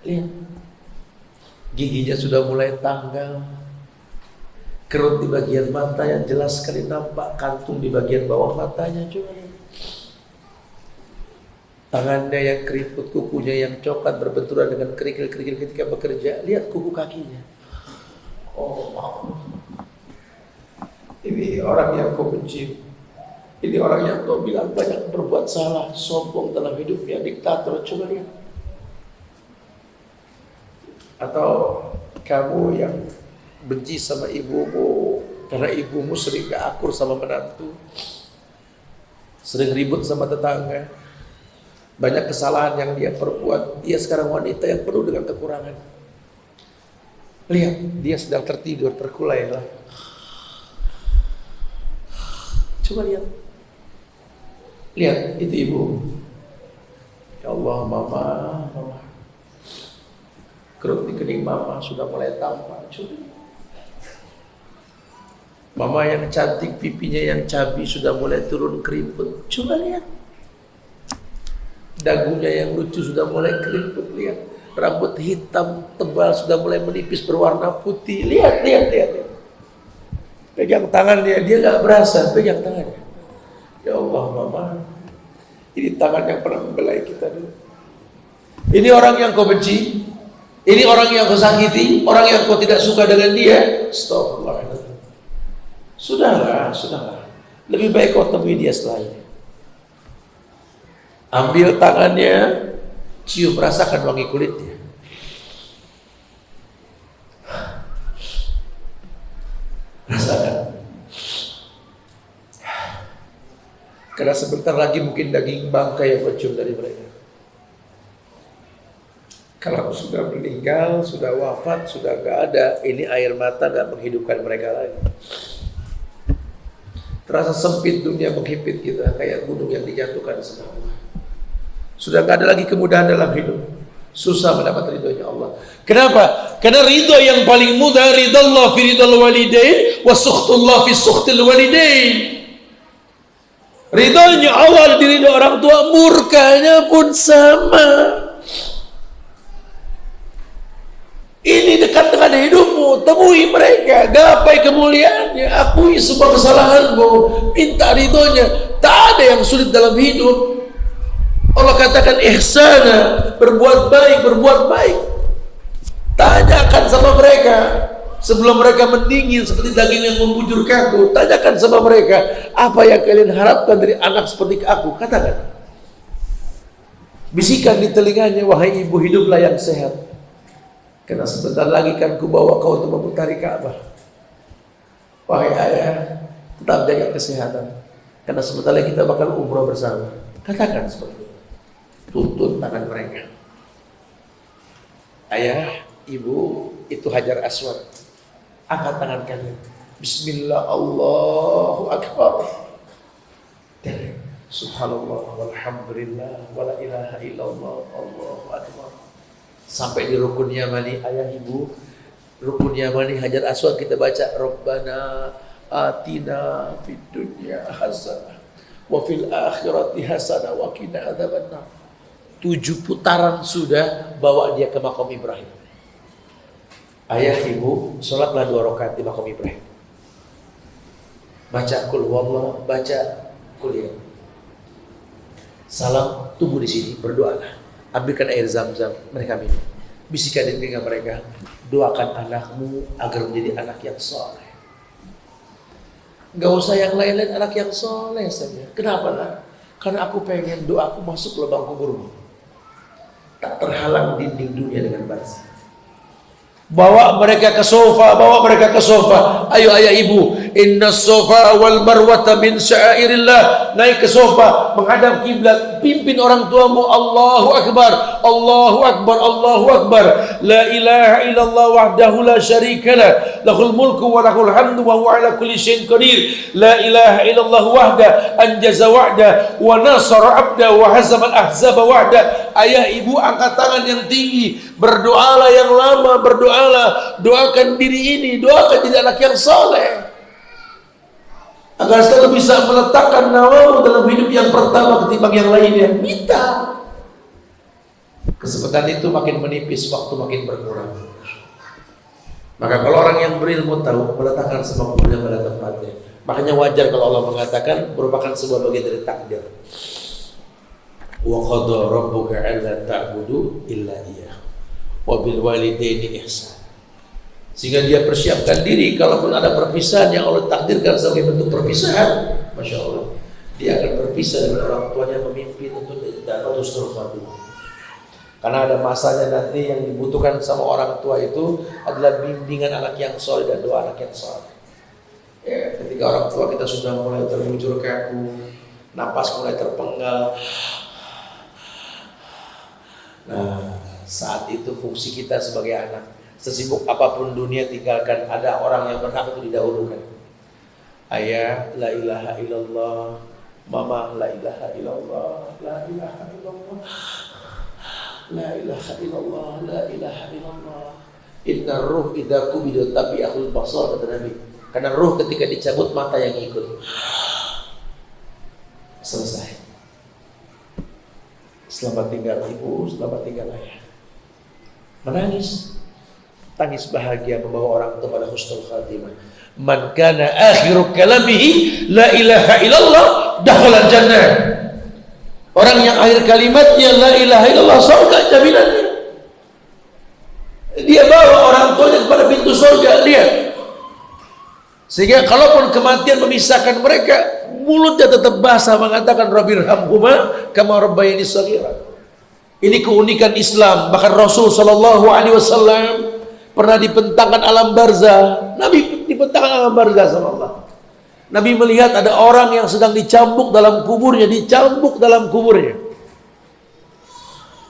Lihat. Giginya sudah mulai tanggal. Kerut di bagian mata yang jelas sekali nampak, kantung di bagian bawah matanya. Coba lihat. Tangannya yang keriput, kukunya yang coklat berbenturan dengan kerikil-kerikil ketika bekerja. Lihat kuku kakinya. Oh, ini orang yang kau benci. Ini orang yang kau bilang banyak berbuat salah, sombong dalam hidupnya, diktator. Coba lihat. Atau kamu yang benci sama ibumu karena ibumu sering gak akur sama menantu, sering ribut sama tetangga. Banyak kesalahan yang dia perbuat. Dia sekarang wanita yang penuh dengan kekurangan. Lihat, dia sedang tertidur, terkulai. Coba lihat. Lihat, itu ibu. Ya Allah, mama. Kerut di kening mama sudah mulai tampak. Coba. Mama yang cantik, pipinya yang cabi sudah mulai turun keriput. Coba lihat. Dagunya yang lucu sudah mulai keriput, lihat. Rambut hitam tebal sudah mulai menipis berwarna putih. Lihat. Pegang tangan dia nggak berasa, pegang tangannya. Ya Allah, mama. Ini tangan yang pernah membelai kita dulu. Ini orang yang kau benci. Ini orang yang kau sakiti, orang yang kau tidak suka dengan dia. Astagfirullahaladzim. Sudahlah. Lebih baik kau temui dia setelah ini. Ambil tangannya, cium, rasakan wangi kulitnya. Rasakan. Karena sebentar lagi mungkin daging bangkai yang bercium dari mereka. Kalau sudah meninggal, sudah wafat, sudah gak ada, ini air mata gak menghidupkan mereka lagi. Terasa sempit dunia menghimpit kita, kayak gunung yang dijatuhkan sama Allah. Sudah gak ada lagi kemudahan dalam hidup. Susah mendapat ridhonya Allah. Kenapa? Karena ridho yang paling mudah, ridho Allah fi ridho walidain, wa sukhtullah fi sukhtil walidain. Ridhonya Allah di ridho orang tua, murkanya pun sama. Ini dekat dengan hidupmu, temui mereka, gapai kemuliaannya, akui semua kesalahanmu, minta ridhonya. Tak ada yang sulit dalam hidup. Allah katakan ihsana, berbuat baik. Tanyakan sama mereka sebelum mereka mendingin seperti daging yang membujur kaku. Tanyakan sama mereka, apa yang kalian harapkan dari anak seperti aku? Katakan. Bisikan di telinganya, wahai ibu, hiduplah yang sehat. Karena sebentar lagi kan ku bawa kau untuk memutari Ka'bah. Wahai ayah, tetap jaga kesehatan. Karena sebentar lagi kita bakal umrah bersama. Katakan seperti itu. Tuntun tangan mereka. Ayah, ibu, itu Hajar Aswad. Angkat tangan kalian. Bismillah, Allahu Akbar. Dan subhanallah, walhamdulillah, wala ilaha illallah, Allahu Akbar. Sampai di rukun Yamani, ayah ibu, rukun Yamani Hajar Aswad kita baca Rabbana atina fid dunya hasanah wa fil akhirati hasanah wa qina adzabannar. 7 putaran sudah bawa dia ke makam Ibrahim. Ayah ibu, sholatlah 2 rakaat di makam Ibrahim. Baca kul wallah, baca kuliah. Salam, tunggu di sini, berdoalah. Ambilkan air zam-zam, mereka minum. Bisikan di telinga mereka, doakan anakmu agar menjadi anak yang soleh. Gak usah yang lain-lain, anak yang soleh saja. Kenapa lah? Karena aku pengen doaku masuk lubang kuburmu. Tak terhalang dinding dunia dengan barzah. Bawa mereka ke sofa, Ayo ayah ibu, inna sofa wal marwata min sya'airillah. Naik ke sofa, menghadap kiblat, pimpin orang tuamu. Allahu Akbar, Allahu Akbar, Allahu Akbar. La ilaha illallah wahdahu la syarikalah, lahul mulku wa lahul hamdu wa huwa ala kulli syai'in qadir. La ilaha illallah wahda anjaza wa'da wa nasara abda wa hazama al-ahzaba wahda. Ayah ibu, angkat tangan yang tinggi, berdoalah yang lama, berdoalah, doakan diri ini, doakan jadi anak yang soleh, agar selalu bisa meletakkan nawamu dalam hidup yang pertama ketimbang yang lainnya. Minta. Kesempatan itu makin menipis, waktu makin berkurang. Maka kalau orang yang berilmu tahu meletakkan semua umurnya pada tempatnya. Makanya wajar kalau Allah mengatakan merupakan sebuah bagian dari takdir. Wa qadha rabbuka alla ta'budu illa iyyah wa bil walidaini ihsan. Sehingga dia persiapkan diri kalaupun ada perpisahan yang Allah takdirkan sebagai bentuk perpisahan, Masya Allah, dia akan berpisah dengan orang tuanya, memimpin untuk terus maju. Karena ada masanya nanti yang dibutuhkan sama orang tua itu adalah bimbingan anak yang soleh dan doa anak yang soleh. Ya, ketika orang tua kita sudah mulai terbujur kaku, napas mulai terpenggal, Nah, saat itu fungsi kita sebagai anak, sesibuk apapun dunia tinggalkan, ada orang yang berhak itu didahulukan. Ayah, la ilaha illallah. Mama, la ilaha illallah. La ilaha illallah. La ilaha illallah. La ilaha illallah. Inna ruh idza qubida tabi'ahul basar, kata Nabi. Karena ruh ketika dicabut mata yang ikut. Selesai. Selamat tinggal ibu, selamat tinggal ayah. Menangis, tangis bahagia membawa orang tua pada husnul khatimah. Man kana akhiru kalamihi la ilaha illallah dakhala jannah. Orang yang akhir kalimatnya la ilaha illallah, surga jaminannya. Dia bawa orang tuanya kepada pintu surga, lihat. Sehingga kalaupun kematian memisahkan mereka, mulutnya tetap basah mengatakan Rabbirhamhuma kama rabbayani shaghira. Ini keunikan Islam. Bahkan Rasul sallallahu alaihi wasallam pernah dibentangkan alam barzah. Nabi dibentangkan alam barzah sama Allah. Nabi melihat ada orang yang sedang dicambuk dalam kuburnya,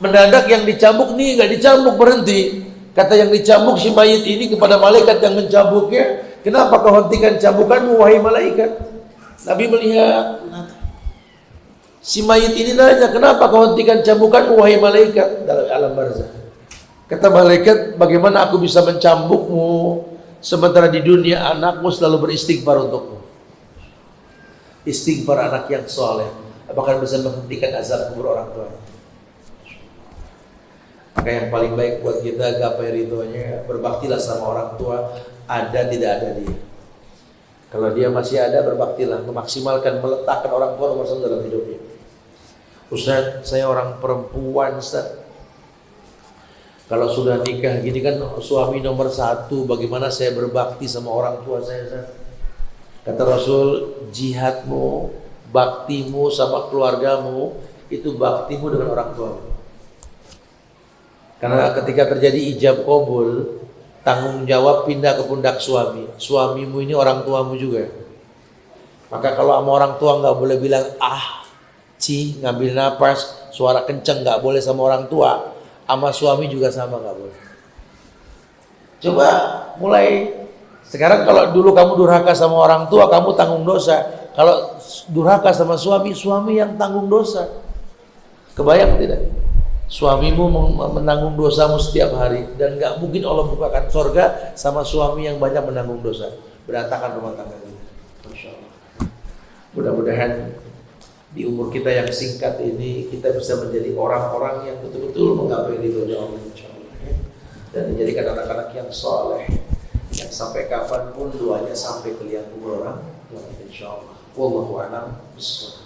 Mendadak yang dicambuk nih enggak dicambuk, berhenti. Kata yang dicambuk si mayit ini kepada malaikat yang mencambuknya, kenapa kau hentikan cambukanmu wahai malaikat? Nabi melihat si mayit ini nanya, kenapa kau hentikan cambukanmu wahai malaikat dalam alam barzah? Kata malaikat, bagaimana aku bisa mencambukmu sementara di dunia anakmu selalu beristighfar untukmu. Istighfar anak yang soleh bahkan bisa menghentikan azab kubur orang tua. Maka yang paling baik buat kita gapai ridhonya, berbaktilah sama orang tua, ada tidak ada dia. Kalau dia masih ada, berbaktilah, memaksimalkan, meletakkan orang tua nomor satu dalam hidupnya. Ustaz, saya orang perempuan, Ustaz. Kalau sudah nikah gini kan suami nomor satu, bagaimana saya berbakti sama orang tua saya, Ustaz? Kata Rasul, jihadmu, baktimu sama keluargamu, itu baktimu dengan orang tuamu. Karena ketika terjadi ijab qabul, tanggung jawab pindah ke pundak suami. Suamimu ini orang tuamu juga. Maka kalau sama orang tua nggak boleh bilang ngambil napas, suara kenceng nggak boleh sama orang tua. Sama suami juga sama nggak boleh. Coba mulai sekarang, kalau dulu kamu durhaka sama orang tua, kamu tanggung dosa. Kalau durhaka sama suami, suami yang tanggung dosa. Kebayang tidak? Suamimu menanggung dosamu setiap hari, dan gak mungkin Allah bukakan surga sama suami yang banyak menanggung dosa. Berantakan rumah tangga kita. Masya Allah. Mudah-mudahan di umur kita yang singkat ini kita bisa menjadi orang-orang yang betul-betul menggapai ridhonya Allah, insya Allah, dan menjadikan anak-anak yang soleh, yang sampai kapanpun doanya sampai ke liang kubur orang tua, insya Allah. Wallahu a'lam bishawab.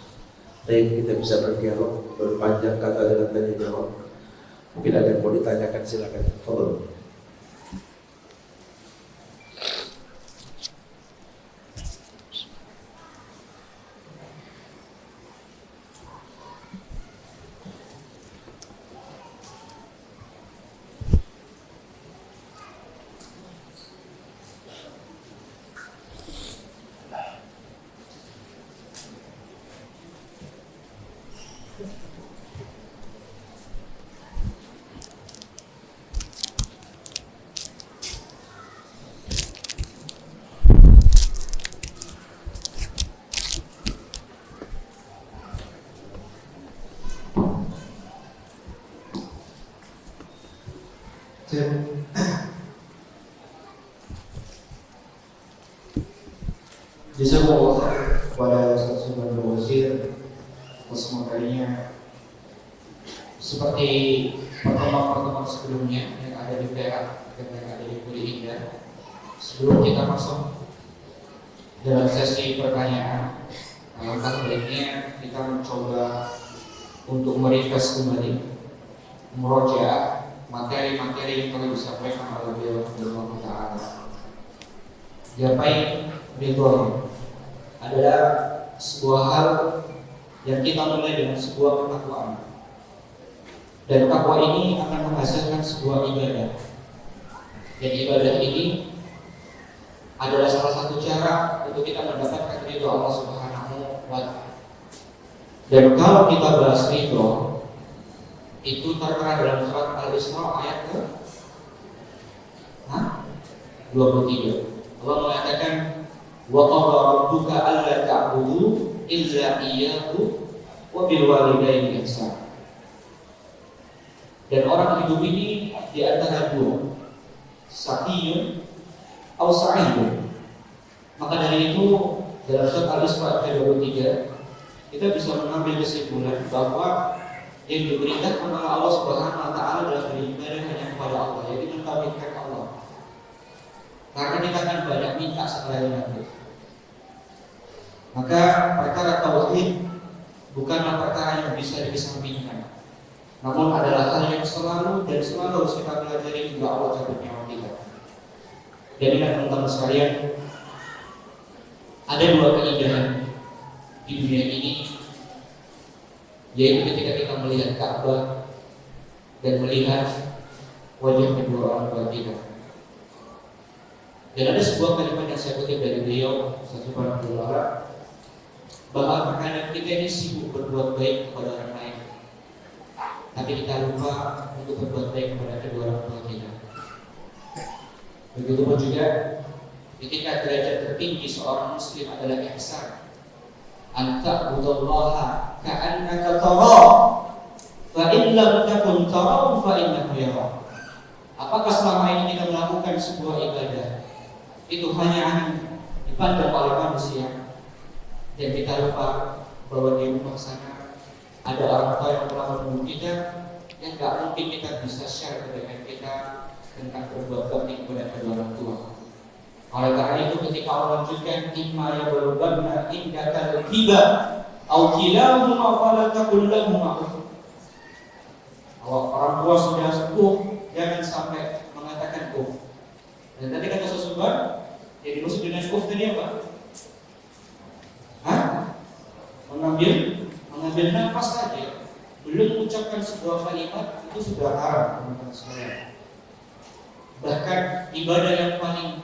Tapi kita bisa berdialog, berpanjang kata dengan tanya jawab. Mungkin ada yang mau ditanyakan, silakan. Follow. Jazakallah kepada Ustaz Subhan Bawazir atas materinya. Seperti pertemuan-pertemuan sebelumnya yang ada di Perak dan yang ada di Puri Indah, sebelum kita masuk dalam sesi pertanyaan, alangkah baiknya kita mencoba untuk merefresh kembali, merojaah materi-materi yang telah disampaikan oleh beliau Subhanahu wa taala. Gapai ridho adalah sebuah hal yang kita mulai dengan sebuah ketakwaan, dan takwa ini akan menghasilkan sebuah ibadah, dan ibadah ini adalah salah satu cara untuk kita mendapatkan ridho Allah Subhanahu wa taala. Dan kalau kita bahas ridho, Itu tertera dalam surat Al-Isra ayat ke 23. Allah mengatakan wa qadara rabbuka alla ta'budu illa iyyahu wa bil walidayni ihsana. Dan orang hidup ini di antara dua, saqiyun atau sa'idun. Maka dari itu dalam surat Al-Isra ayat 23 kita bisa mengambil kesimpulan bahwa yang diperintahkan oleh Allah Subhanahu wa taala adalah beribadah hanya kepada Allah, yaitu mentauhidkan Allah. Karena kita akan banyak minta selain itu. Maka perkara tauhid bukanlah perkara yang bisa dikesampingkan, namun adalah hal yang selalu harus kita pelajari hingga Allah cabut nyawa kita. Dan ingat teman-teman sekalian, ada dua keindahan di dunia ini, yaitu ketika kita melihat Ka'bah dan melihat wajah kedua orang tua kita. Dan ada sebuah kalimat yang saya kutip dari beliau, Ustaz Abdul Wahab, bahwa terkadang kita ini sibuk berbuat baik kepada orang lain, tapi kita lupa untuk berbuat baik kepada kedua orang tua kita. Begitu pun juga ketika derajat tertinggi seorang muslim adalah ihsan, anta budallaha ka'annaka tara fa in lam takun tarahu fa innahu yara. Apakah selama ini kita melakukan sebuah ibadah itu hanya dipandang oleh manusia dan kita lupa bahwa di rumah sana ada orang tua yang telah menunggu kita, yang gak mungkin kita bisa share dengan kita tentang berbuat bakti kepada kedua orang tua. Oleh karena itu ketika Allah lanjutkan imma yablughanna indakal kibar aw kilahuma fala taqul lahumā uff. Orang tua sudah sepuh, jangan sampai mengatakan uff. Dan tadi kata sesuatu yang dimaksud dengan uff tadi apa? Mengambil nafas saja, belum mengucapkan sebuah kalimat itu sudah haram, teman-teman sekalian. Bahkan ibadah yang paling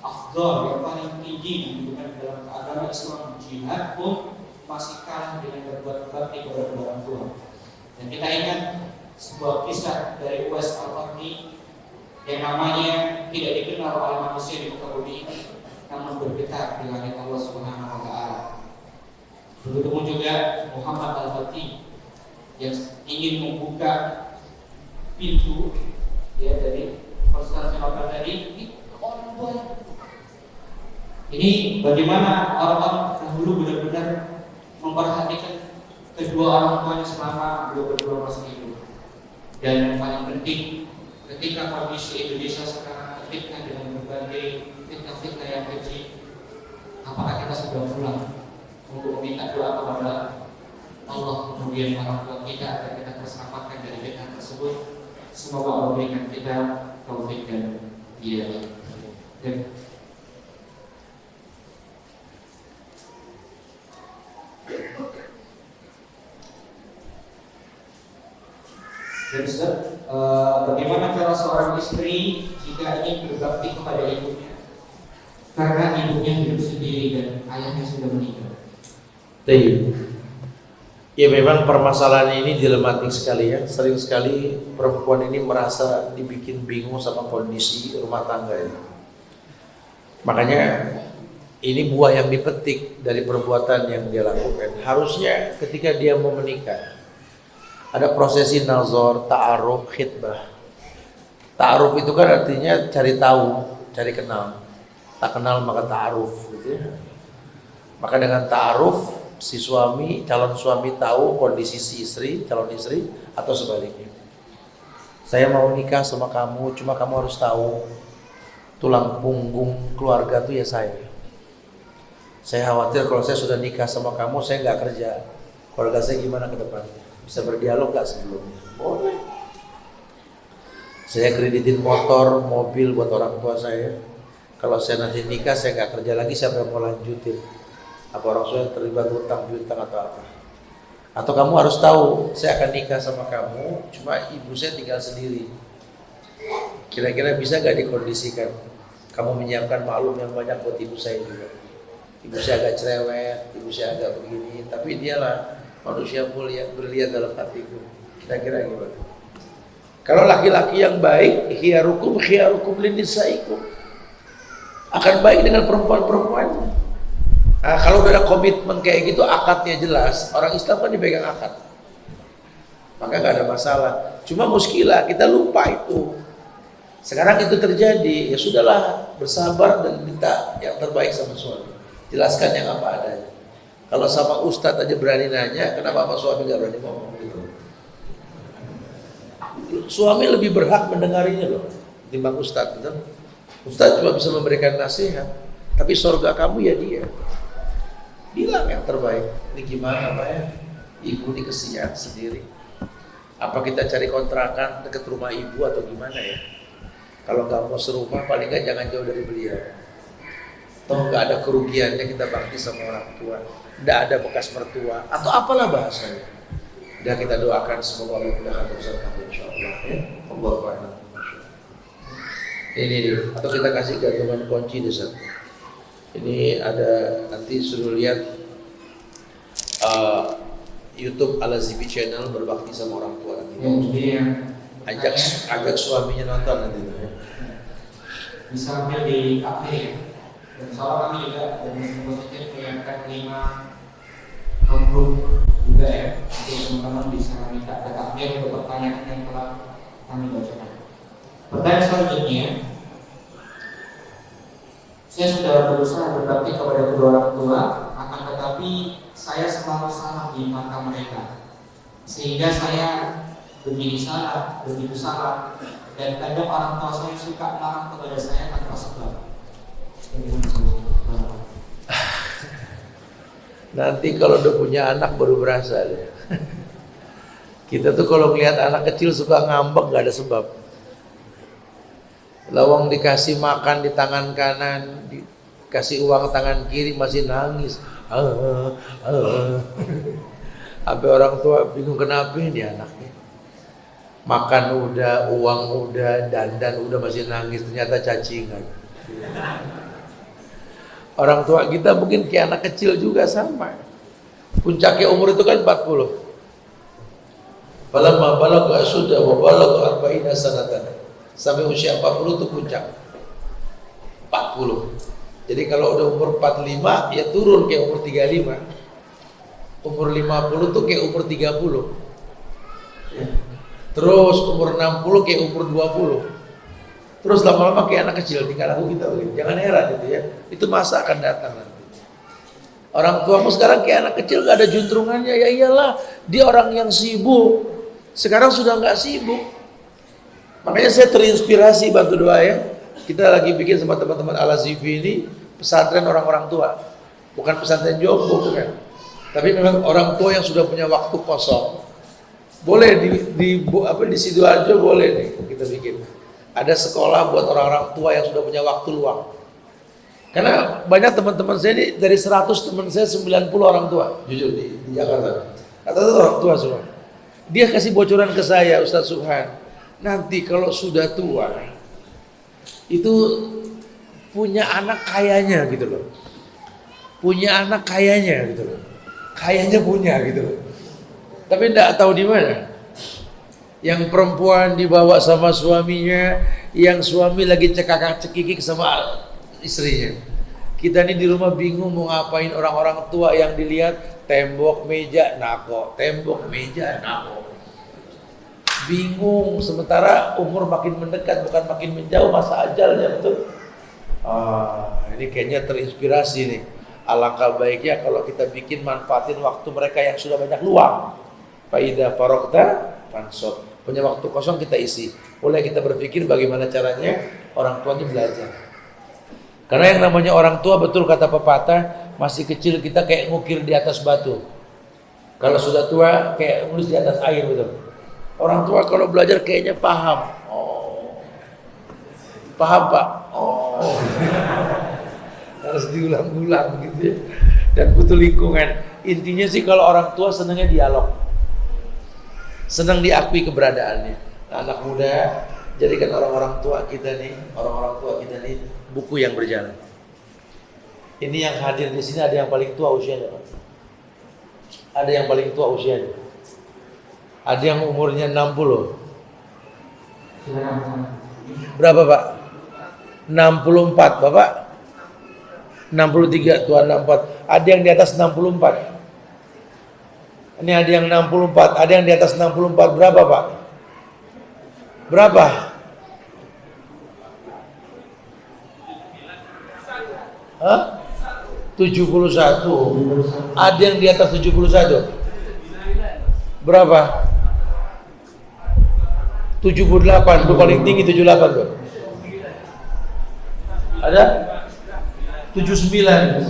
afdal, yang paling tinggi dibutuhkan dalam agama Islam, jihad pun masih kalah dengan berbuat bakti kepada orang tua. Dan kita ingat sebuah kisah dari Uwais Al-Qarni yang namanya tidak dikenal oleh manusia di muka bumi ini, namun bergetar di langit Allah Subhanahu wa taala. Begitu pun juga Muhammad Al-Fatih yang ingin membuka pintu ya dari Konstantinopel tadi, ini orang tua. Ini bagaimana orang-orang dahulu benar-benar memperhatikan kedua orang tuanya selama beliau masih hidup. Dan yang paling penting, ketika kondisi Indonesia sekarang terfitnah dengan berbagai fitnah-fitnah yang keji, apakah kita sudah pulang untuk meminta doa kepada Allah kemudian orang tua kita agar kita terselamatkan dari fitnah tersebut? Semoga Allah berikan kita taufik dan hidayah. Dan Ustaz, bagaimana cara seorang istri jika ingin berbakti kepada ibunya karena ibunya hidup sendiri dan ayahnya sudah meninggal? Ya memang permasalahan ini dilematik sekali ya. Sering sekali perempuan ini merasa dibikin bingung sama kondisi rumah tangga ini. Makanya ini buah yang dipetik dari perbuatan yang dia lakukan. Harusnya ketika dia mau menikah ada prosesi nazar, ta'aruf, khitbah. Ta'aruf itu kan artinya cari tahu, cari kenal. Tak kenal maka ta'aruf gitu ya. Maka dengan ta'aruf si suami, calon suami tahu kondisi si istri, calon istri, atau sebaliknya. Saya mau nikah sama kamu, cuma kamu harus tahu tulang punggung keluarga itu ya saya. Saya khawatir kalau saya sudah nikah sama kamu, saya nggak kerja. Keluarga saya gimana ke depannya? Bisa berdialog nggak sebelumnya? Boleh. Saya kreditin motor, mobil buat orang tua saya. Kalau saya nanti nikah, saya nggak kerja lagi, siapa yang mau lanjutin? Apa orang tua terlibat hutang piutang atau apa? Atau kamu harus tahu, saya akan nikah sama kamu, cuma ibu saya tinggal sendiri. Kira-kira bisa gak dikondisikan? Kamu menyiapkan maklum yang banyak buat ibu saya juga. Ibu saya agak cerewet, ibu saya agak begini, tapi dialah manusia mulia, berlian dalam hatiku. Kira-kira gimana? Kalau laki-laki yang baik, khiyarukum linisaikum, akan baik dengan perempuan-perempuan. Nah, kalau udah ada komitmen kayak gitu, akadnya jelas, orang Islam kan dipegang akad, maka nggak ada masalah. Cuma muskilah kita lupa itu. Sekarang itu terjadi, ya sudahlah, bersabar dan minta yang terbaik sama suami. Jelaskan yang apa adanya. Kalau sama ustadz aja berani nanya, kenapa sama suami nggak berani ngomong gitu? Suami lebih berhak mendengarinya loh, timbang ustadz, betul? Ustadz cuma bisa memberikan nasihat, tapi surga kamu ya dia. Bilang yang terbaik. Ini gimana Pak ya? Ibu ini kesian sendiri. Apa kita cari kontrakan dekat rumah ibu atau gimana ya? Kalau nggak mau serumah, paling nggak jangan jauh dari beliau. Toh nggak ada kerugiannya kita bakti sama orang tua. Nggak ada bekas mertua atau apalah bahasanya. Udah kita doakan semoga Allah mudahkan urusan kamu insyaallah ya. Allah a'lam. Ini dia. Atau kita kasih gantungan kunci di sana. Ini ada, nanti suruh lihat YouTube Al-Azifi Channel, berbakti sama orang tua nanti. Ajak suaminya nonton nanti. Bisa ambil di akhir ya. Dan soal kami juga dari positif menyiapkan 5 grup juga ya. Jadi teman-teman bisa minta data akhir untuk pertanyaan yang telah kami bacakan. Pertanyaan selanjutnya, saya sudah berusaha berbakti kepada kedua orang tua, akan tetapi saya selalu salah di mata mereka, sehingga saya begini salah, begitu salah, dan kadang orang tua saya suka marah kepada saya tanpa sebab. Nanti kalau udah punya anak baru berasa deh. Kita tuh kalau ngelihat anak kecil suka ngambek gak ada sebab. Lawang dikasih makan di tangan kanan, dikasih uang tangan kiri masih nangis. Sampai orang tua bingung kenapa ini anaknya. Makan udah, uang udah, dandan udah masih nangis, ternyata cacingan. Orang tua kita mungkin kayak anak kecil juga sama. Puncaknya umur itu kan 40. Falamma balagha ashuddahu wa balagha 40 sanatan. Sampai usia 40 itu puncak. 40. Jadi kalau udah umur 45 ya turun kayak umur 35. Umur 50 tuh kayak umur 30. Terus umur 60 kayak umur 20. Terus lama-lama kayak anak kecil, tinggal aku kita begitu. Jangan heran itu ya. Itu masa akan datang nanti. Orang tuamu sekarang kayak anak kecil gak ada juntrungannya. Ya iyalah, dia orang yang sibuk. Sekarang sudah gak sibuk. Makanya saya terinspirasi, bantu doa ya. Kita lagi bikin sama teman-teman Al-Azifi ini pesantren orang-orang tua. Bukan pesantren jompo bukan. Tapi memang orang tua yang sudah punya waktu kosong. Boleh di Sidoarjo boleh nih kita bikin. Ada sekolah buat orang-orang tua yang sudah punya waktu luang. Karena banyak teman-teman saya ini, dari 100 teman saya 90 orang tua, jujur di Jakarta. Rata-rata orang tua semua. Dia kasih bocoran ke saya, Ustaz Subhan. Nanti kalau sudah tua, itu punya anak kayanya gitu loh. Punya anak kayanya gitu loh. Kayanya punya gitu loh. Tapi enggak tahu di mana. Yang perempuan dibawa sama suaminya, yang suami lagi cekakak-cekikik sama istrinya. Kita ini di rumah bingung mau ngapain, orang-orang tua yang dilihat tembok meja nako, tembok meja nako. Bingung, sementara umur makin mendekat bukan makin menjauh, masa ajalnya betul. Ini kayaknya terinspirasi nih. Alangkah baiknya kalau kita bikin manfaatin waktu mereka yang sudah banyak luang. Faida farokta fansot. Punya waktu kosong kita isi. Mulai kita berpikir bagaimana caranya orang tua ini belajar. Karena yang namanya orang tua, betul kata pepatah, masih kecil kita kayak ngukir di atas batu. Kalau sudah tua kayak nulis di atas air, betul. Orang tua kalau belajar kayaknya paham. Oh, paham Pak. Oh, harus diulang-ulang gitu ya. Dan butuh lingkungan. Intinya sih kalau orang tua senangnya dialog, senang diakui keberadaannya. Nah, anak muda, jadikan orang-orang tua kita nih, buku yang berjalan. Ini yang hadir di sini ada yang paling tua usianya, Pak. Ada yang paling tua usianya. Ada yang umurnya 60. Silakan. Berapa Pak? 64 Bapak? 63, Tuhan 64. Ada yang di atas 64. Ini ada yang 64, ada yang di atas 64. Berapa Pak? Berapa? Hah? 71. Ada yang di atas 71. Berapa? 78, itu paling tinggi 78 tuh. Ada? 79.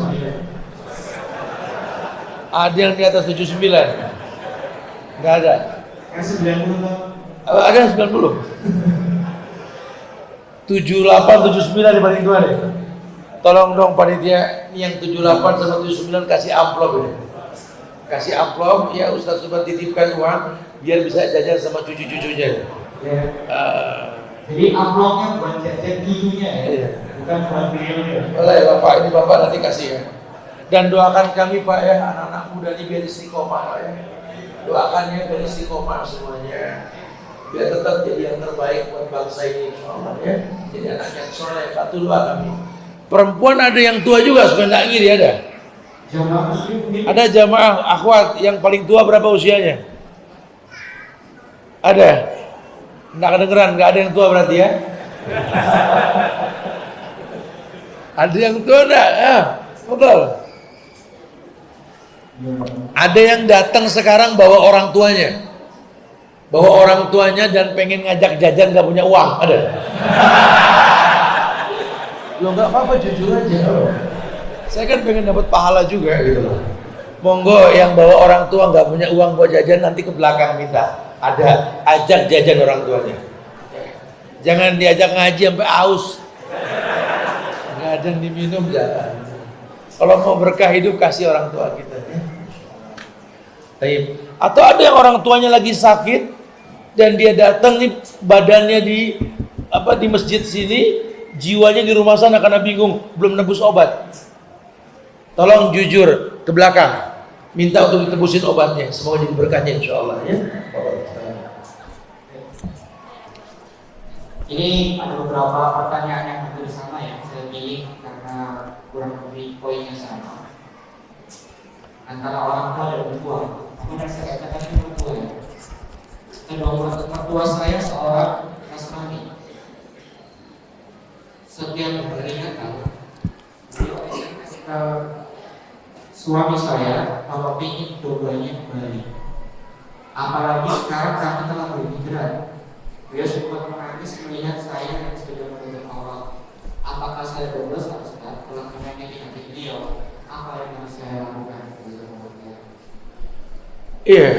Ada yang di atas 79? Enggak ada. Yang 90 Ada 90. 78, 79 di paling tua deh. Tolong dong panitia yang 78 sama 79 kasih amplop ini. Kasih amplop, ya Ustaz coba titipkan uang biar bisa jajan sama cucu-cucunya. Ya. Jadi amplopnya buat jajan cucunya ya. Iya. Bukan buat beliau. Boleh Bapak, ini Bapak nanti kasih ya. Dan doakan kami Pak ya, anak-anak muda ini biar istiqomah Pak ya. Doakan ya biar istiqomah semuanya. Biar tetap jadi yang terbaik buat bangsa ini insyaallah ya. Jadi anak yang soleh, satu doa kami. Perempuan ada yang tua juga, sebenarnya ngiri ada. Ada jamaah akhwat yang paling tua berapa usianya? Ada? Nggak kedengeran, nggak ada yang tua berarti ya? Ada yang tua enggak? Ya, betul. Ada yang datang sekarang bawa orang tuanya. Bawa orang tuanya dan pengen ngajak jajan gak punya uang, ada? Lo nggak apa-apa, jujur aja. Saya kan pengen dapat pahala juga gitu loh. Monggo yang bawa orang tua nggak punya uang buat jajan nanti ke belakang minta. Ada, ajak jajan orang tuanya. Jangan diajak ngaji sampai aus. Nggak ada yang diminum jangan. Kalau mau berkah hidup kasih orang tua kita. Atau ada yang orang tuanya lagi sakit dan dia datang nih badannya di masjid sini, jiwanya di rumah sana karena bingung belum nebus obat. Tolong jujur ke belakang, minta untuk ditebusin obatnya. Semoga jadi berkahnya insyaallah ya. Ini ada beberapa pertanyaan yang hampir sama ya. Saya pilih karena kurang lebih poinnya sama. Antara orang tua dan mertua. Kemudian saya katakan ini mertua ya. Kedua mertua saya seorang Nasrani. Setiap hari Natal, beliau kasih ke suami saya kalau ingin dua-duanya kembali. Apalagi sekarang kami telah berhijrah. Beliau sempat menangis melihat saya yang sudah menutup Allah. Apakah saya dosa Ustaz? Kalau menanya di hati beliau, apa yang harus saya lakukan? Iya.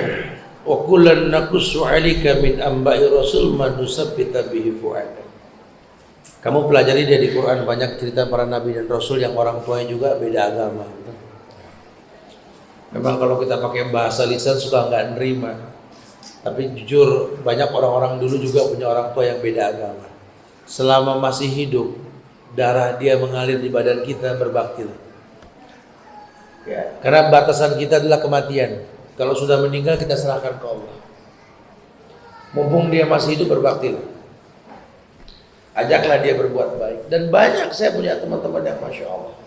Wa kullan naqussu 'alaika min amba'i rasul man nusabbita bihi fu'adak. Kamu pelajari dari Quran banyak cerita para nabi dan rasul yang orang tuanya juga beda agama. Memang kalau kita pakai bahasa lisan suka nggak nerima. Tapi jujur banyak orang-orang dulu juga punya orang tua yang beda agama. Selama masih hidup, darah dia mengalir di badan kita, berbaktilah. Ya, karena batasan kita adalah kematian. Kalau sudah meninggal kita serahkan ke Allah. Mumpung dia masih hidup, berbaktilah. Ajaklah dia berbuat baik. Dan banyak saya punya teman-teman yang Masya Allah.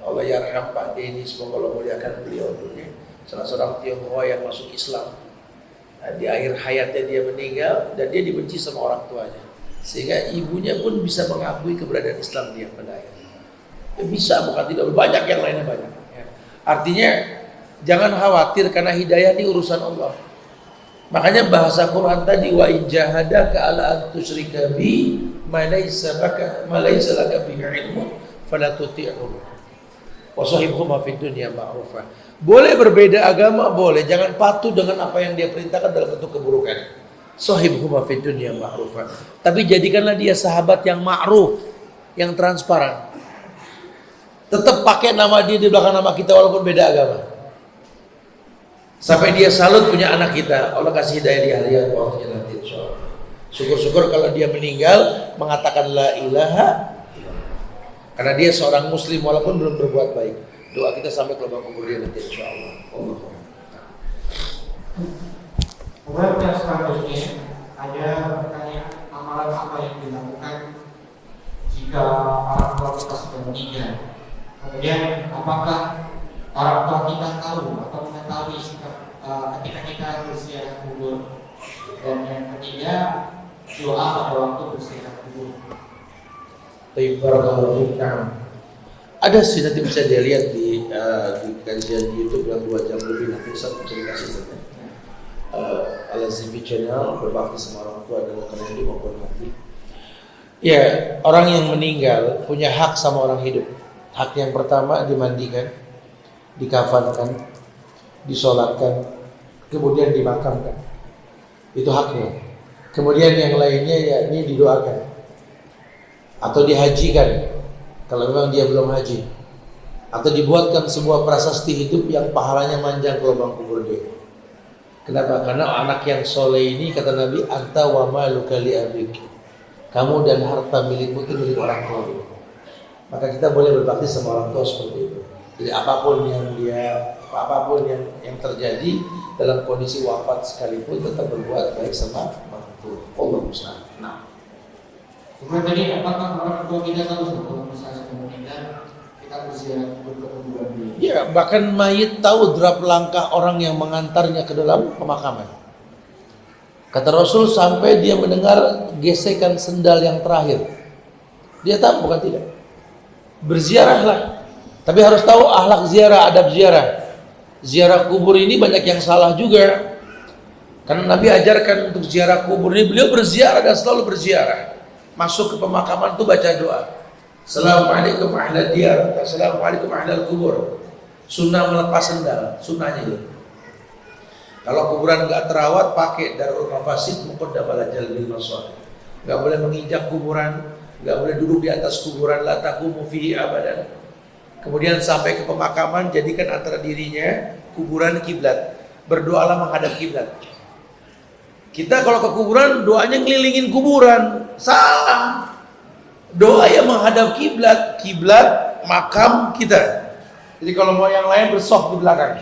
Allah yarham Pak Denny, semoga Allah muliakan beliau dunia. Salah seorang Tionghoa yang masuk Islam. Nah, di akhir hayatnya dia meninggal dan dia dibenci sama orang tuanya. Sehingga ibunya pun bisa mengakui keberadaan Islam dia pada akhirnya. Ya, bisa, bukan tidak. Banyak yang lainnya banyak. Ya. Artinya jangan khawatir karena hidayah ini urusan Allah. Makanya bahasa Quran tadi wa in jahadaka ala an tusyrika bi ma laysa laka bihi ilmun fala tuti'hum wa sahibhuma fid dunya ma'rufa. Boleh berbeda agama, boleh, jangan patuh dengan apa yang dia perintahkan dalam bentuk keburukan. Sahibhuma fid dunya ma'rufa. Tapi jadikanlah dia sahabat yang ma'ruf, yang transparan. Tetap pakai nama dia di belakang nama kita walaupun beda agama. Sampai dia salut punya anak kita. Allah kasih hidayah di hari yang waktunya nanti insyaallah. Syukur-syukur kalau dia meninggal mengatakan la ilaha illallah. Karena dia seorang muslim walaupun belum berbuat baik. Doa kita sampai ke lubang kubur dia nanti insyaallah. Allah. Kemudian yang selanjutnya ada pertanyaan amalan apa yang dilakukan jika orang tua kita sudah meninggal. Kemudian apakah orang tua kita tahu atau mengetahui sikap ketika kita berziarah kubur. Dan yang ketiga, doa pada waktu berziarah kubur. Ada sih, nanti bisa dilihat di kajian YouTube yang 2 jam lebih, nanti saya cerita sih. Al-Azimi Channel, berbakti sama orang tua dalam keadaan maupun mati. Ya, orang yang meninggal punya hak sama orang hidup. Hak yang pertama dimandikan, dikafankan, disolatkan, kemudian dimakamkan. Itu haknya. Kemudian yang lainnya yakni didoakan atau dihajikan kalau memang dia belum haji, atau dibuatkan sebuah prasasti hidup yang pahalanya manjang ke lubang kubur dia. Kenapa? Karena anak yang soleh ini, kata Nabi, anta wa maluka li abik, kamu dan harta milikmu itu milik orang tua. Maka kita boleh berbakti sama orang tua seperti itu. Jadi apapun yang terjadi dalam kondisi wafat sekalipun, tetap berbuat baik sama orang tua. Allah musta'an. Nah, kemudian tadi apakah orang tua kita tahu sebelum misalnya meninggal kita berziarah kubur ke kuburan dia? ya, bahkan mayit tahu derap langkah orang yang mengantarnya ke dalam pemakaman. Kata Rasul, sampai dia mendengar gesekan sendal yang terakhir. Dia tahu, bukan tidak. Berziarahlah, tapi harus tahu akhlak ziarah, adab ziarah. Ziarah kubur ini banyak yang salah juga. Karena Nabi ajarkan untuk ziarah kubur ini, beliau berziarah dan selalu berziarah. Masuk ke pemakaman itu baca doa. Assalamualaikum ahlal diyar, assalamualaikum ahlal kubur. Sunnah melepas sendal, sunnahnya itu. Kalau kuburan enggak terawat, pakai darul mafasid muqaddam ala jalbil masalih. Enggak boleh menginjak kuburan, enggak boleh duduk di atas kuburan, la taqumu fihi abadan. Kemudian sampai ke pemakaman, jadikan antara dirinya kuburan kiblat. Berdoalah menghadap kiblat. Kita kalau ke kuburan doanya ngelilingin kuburan, salah. Doa yang menghadap kiblat, kiblat makam kita. Jadi kalau mau yang lain bersof di belakang.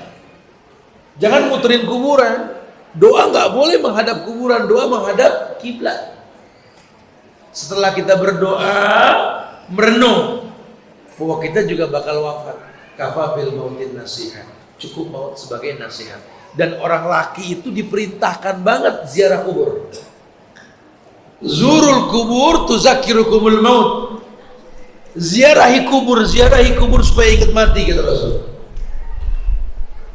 Jangan muterin kuburan. Doa nggak boleh menghadap kuburan, doa menghadap kiblat. Setelah kita berdoa, merenung bahwa kita juga bakal wafat. Kafa bil mautin nasihat. Cukup maut sebagai nasihat. Dan orang laki itu diperintahkan banget ziarah kubur. Zurul kubur tuzakirukumul maut. Ziarahi kubur supaya ingat mati, kata Rasul.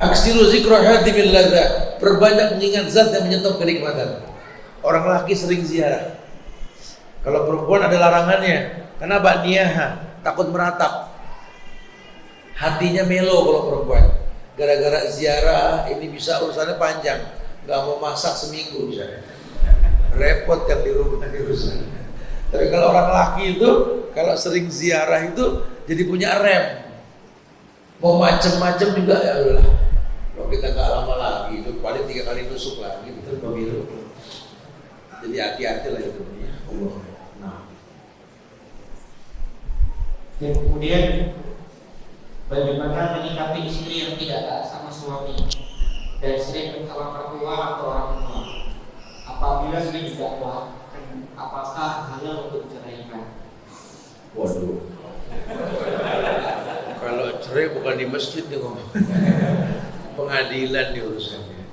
Aksiru zikra hadimil ladza, perbanyak mengingat zat yang menyetop kenikmatan. Orang laki sering ziarah. Kalau perempuan ada larangannya. Kenapa? Niyaha, takut meratap. Hatinya melo kalau perempuan. Gara-gara ziarah ini bisa urusannya panjang. Gak mau masak seminggu misalnya. Repot kan di rumah diurusan. Tapi kalau orang laki itu, kalau sering ziarah itu jadi punya rem. Mau macem-macem juga ya udahlah. Kalau kita nggak lama lagi itu paling 3 kali nusuk lagi itu pemilu. Jadi hati-hati lah itu ya. Allah. Nah. Dan kemudian bagaimana menyikapi istri yang tidak taat sama suami dan sering sama mertua atau orang tua? Apabila sering didakwa, apakah halal untuk diceraikan? Waduh. Kalau cerai bukan di masjid nih ngomong. Pengadilan diurusannya.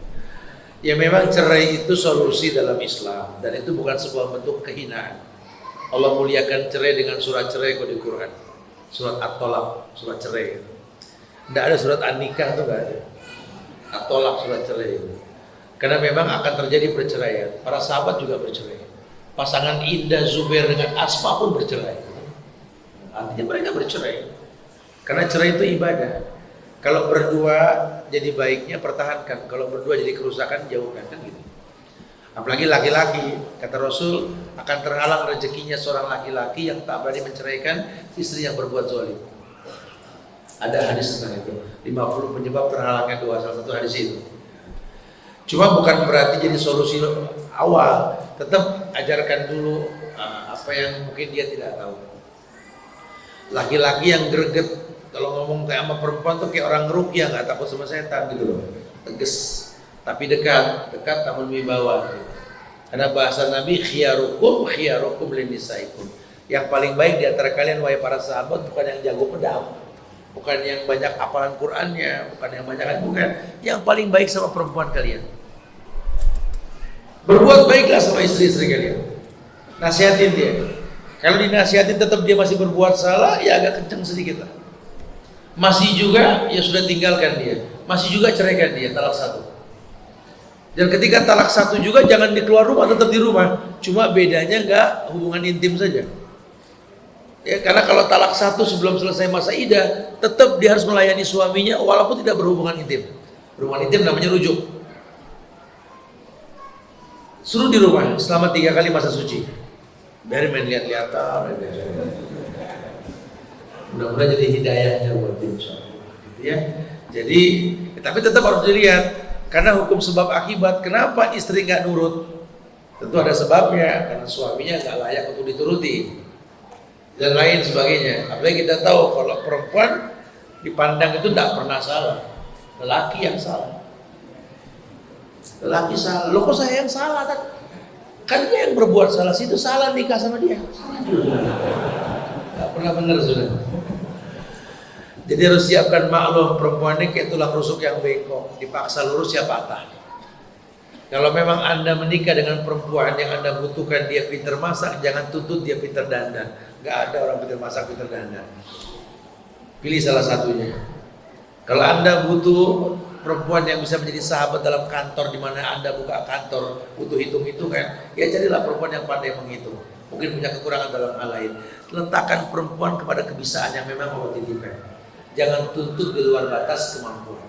Ya memang cerai itu solusi dalam Islam dan itu bukan sebuah bentuk kehinaan. Allah muliakan cerai dengan surat cerai kok di Quran. Surat At-Tolak, surat cerai. Tidak ada surat An-Nikah itu enggak ada. At-Tolak, surat cerai itu. Karena memang akan terjadi perceraian. Para sahabat juga bercerai. Pasangan Indah Zubair dengan Asma pun bercerai. Artinya mereka bercerai. Karena cerai itu ibadah. Kalau berdua jadi baiknya pertahankan. Kalau berdua jadi kerusakan jauhkan, kan gitu. Apalagi laki-laki, kata Rasul, akan terhalang rezekinya seorang laki-laki yang tak berani menceraikan istri yang berbuat zalim. Ada hadis tentang itu. 50 penyebab terhalangnya doa, salah satu hadis itu. Cuma bukan berarti jadi solusi awal. Tetap ajarkan dulu apa yang mungkin dia tidak tahu. Laki-laki yang greget kalau ngomong kayak sama perempuan tuh kayak orang ngeruqyah, nggak takut sama setan gitu loh. Tegas. tapi dekat namun wibawa. Karena bahasa Nabi khiyarukum linisaikum. Yang paling baik di antara kalian wahai para sahabat bukan yang jago pedang, bukan yang banyak hafalan Qur'annya, bukan yang banyak bukan. Yang paling baik sama perempuan kalian. Berbuat baiklah sama istri-istri kalian. Nasihatin dia. Kalau dinasihatin tetap dia masih berbuat salah, ya agak kencang sedikit lah. Masih juga, ya sudah tinggalkan dia. Masih juga ceraikan dia, talak 1. Dan ketika talak 1 juga jangan di keluar rumah, tetap di rumah. Cuma bedanya enggak hubungan intim saja. Ya, karena kalau talak 1 sebelum selesai masa iddah, tetap dia harus melayani suaminya walaupun tidak berhubungan intim. Berhubungan intim namanya rujuk. Suruh di rumah selama 3 kali masa suci. Biar main lihat-lihatan. Mudah-mudahan jadi hidayahnya buat insyaallah, gitu ya. Jadi, tapi tetap harus dilihat. Karena hukum sebab akibat, kenapa istri nggak nurut? Tentu ada sebabnya, karena suaminya nggak layak untuk dituruti dan lain sebagainya. Apalagi kita tahu kalau perempuan dipandang itu tidak pernah salah, lelaki yang salah. Lelaki salah, loh kok saya yang salah kan? Kan dia yang berbuat salah, situ salah nikah sama dia. Nggak pernah benar sudah. Jadi harus siapkan maklum, perempuan ini kayak tulang rusuk yang bengkok, dipaksa lurus ya patah. Kalau memang Anda menikah dengan perempuan yang Anda butuhkan dia pintar masak, jangan tuntut dia pintar dandan. Gak ada orang pintar masak, pintar dandan. Pilih salah satunya. Kalau Anda butuh perempuan yang bisa menjadi sahabat dalam kantor di mana Anda buka kantor, butuh hitung-hitungan, ya carilah perempuan yang pandai menghitung. Mungkin punya kekurangan dalam hal lain. Letakkan perempuan kepada kebisaan yang memang Allah titipkan. Jangan tuntut di luar batas kemampuan.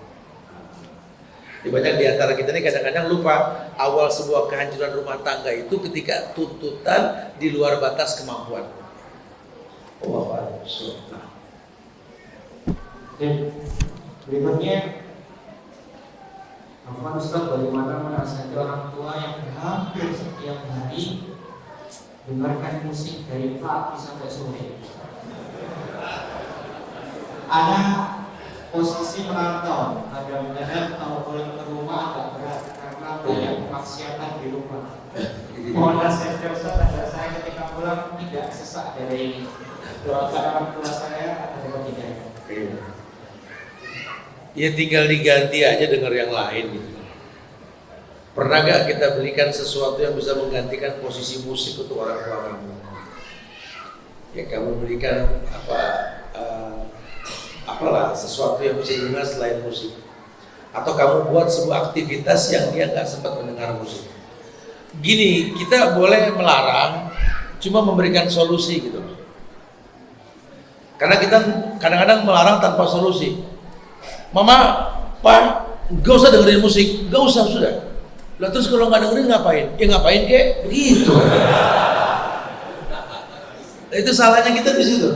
Banyak di antara kita ini kadang-kadang lupa awal sebuah kehancuran rumah tangga itu ketika tuntutan di luar batas kemampuan. Berikutnya, Bapak Ustaz, bagaimana menasihati orang tua yang hampir setiap hari dengarkan musik dari pagi sampai sore? Ada posisi merantau, kadang-kadang kalau pulang ke rumah agak berat karena banyak kemaksiatan di rumah. Mohon nasihat Ustaz agar saya ketika pulang tidak sesak dari ini. Doakan orang tua saya atau tidak. Ya tinggal diganti aja dengar yang lain gitu. Pernah gak kita belikan sesuatu yang bisa menggantikan posisi musik untuk orang tua kamu? Ya kamu belikan apalah sesuatu yang bisa didengar selain musik, atau kamu buat sebuah aktivitas yang dia nggak sempat mendengar musik. Gini, kita boleh melarang, cuma memberikan solusi gitu. Karena kita kadang-kadang melarang tanpa solusi. Mama, Pak, gak usah dengerin musik, gak usah sudah. Lah terus kalau nggak dengerin ngapain? Ya ngapain kek? Begitu. Nah, itu salahnya kita di situ.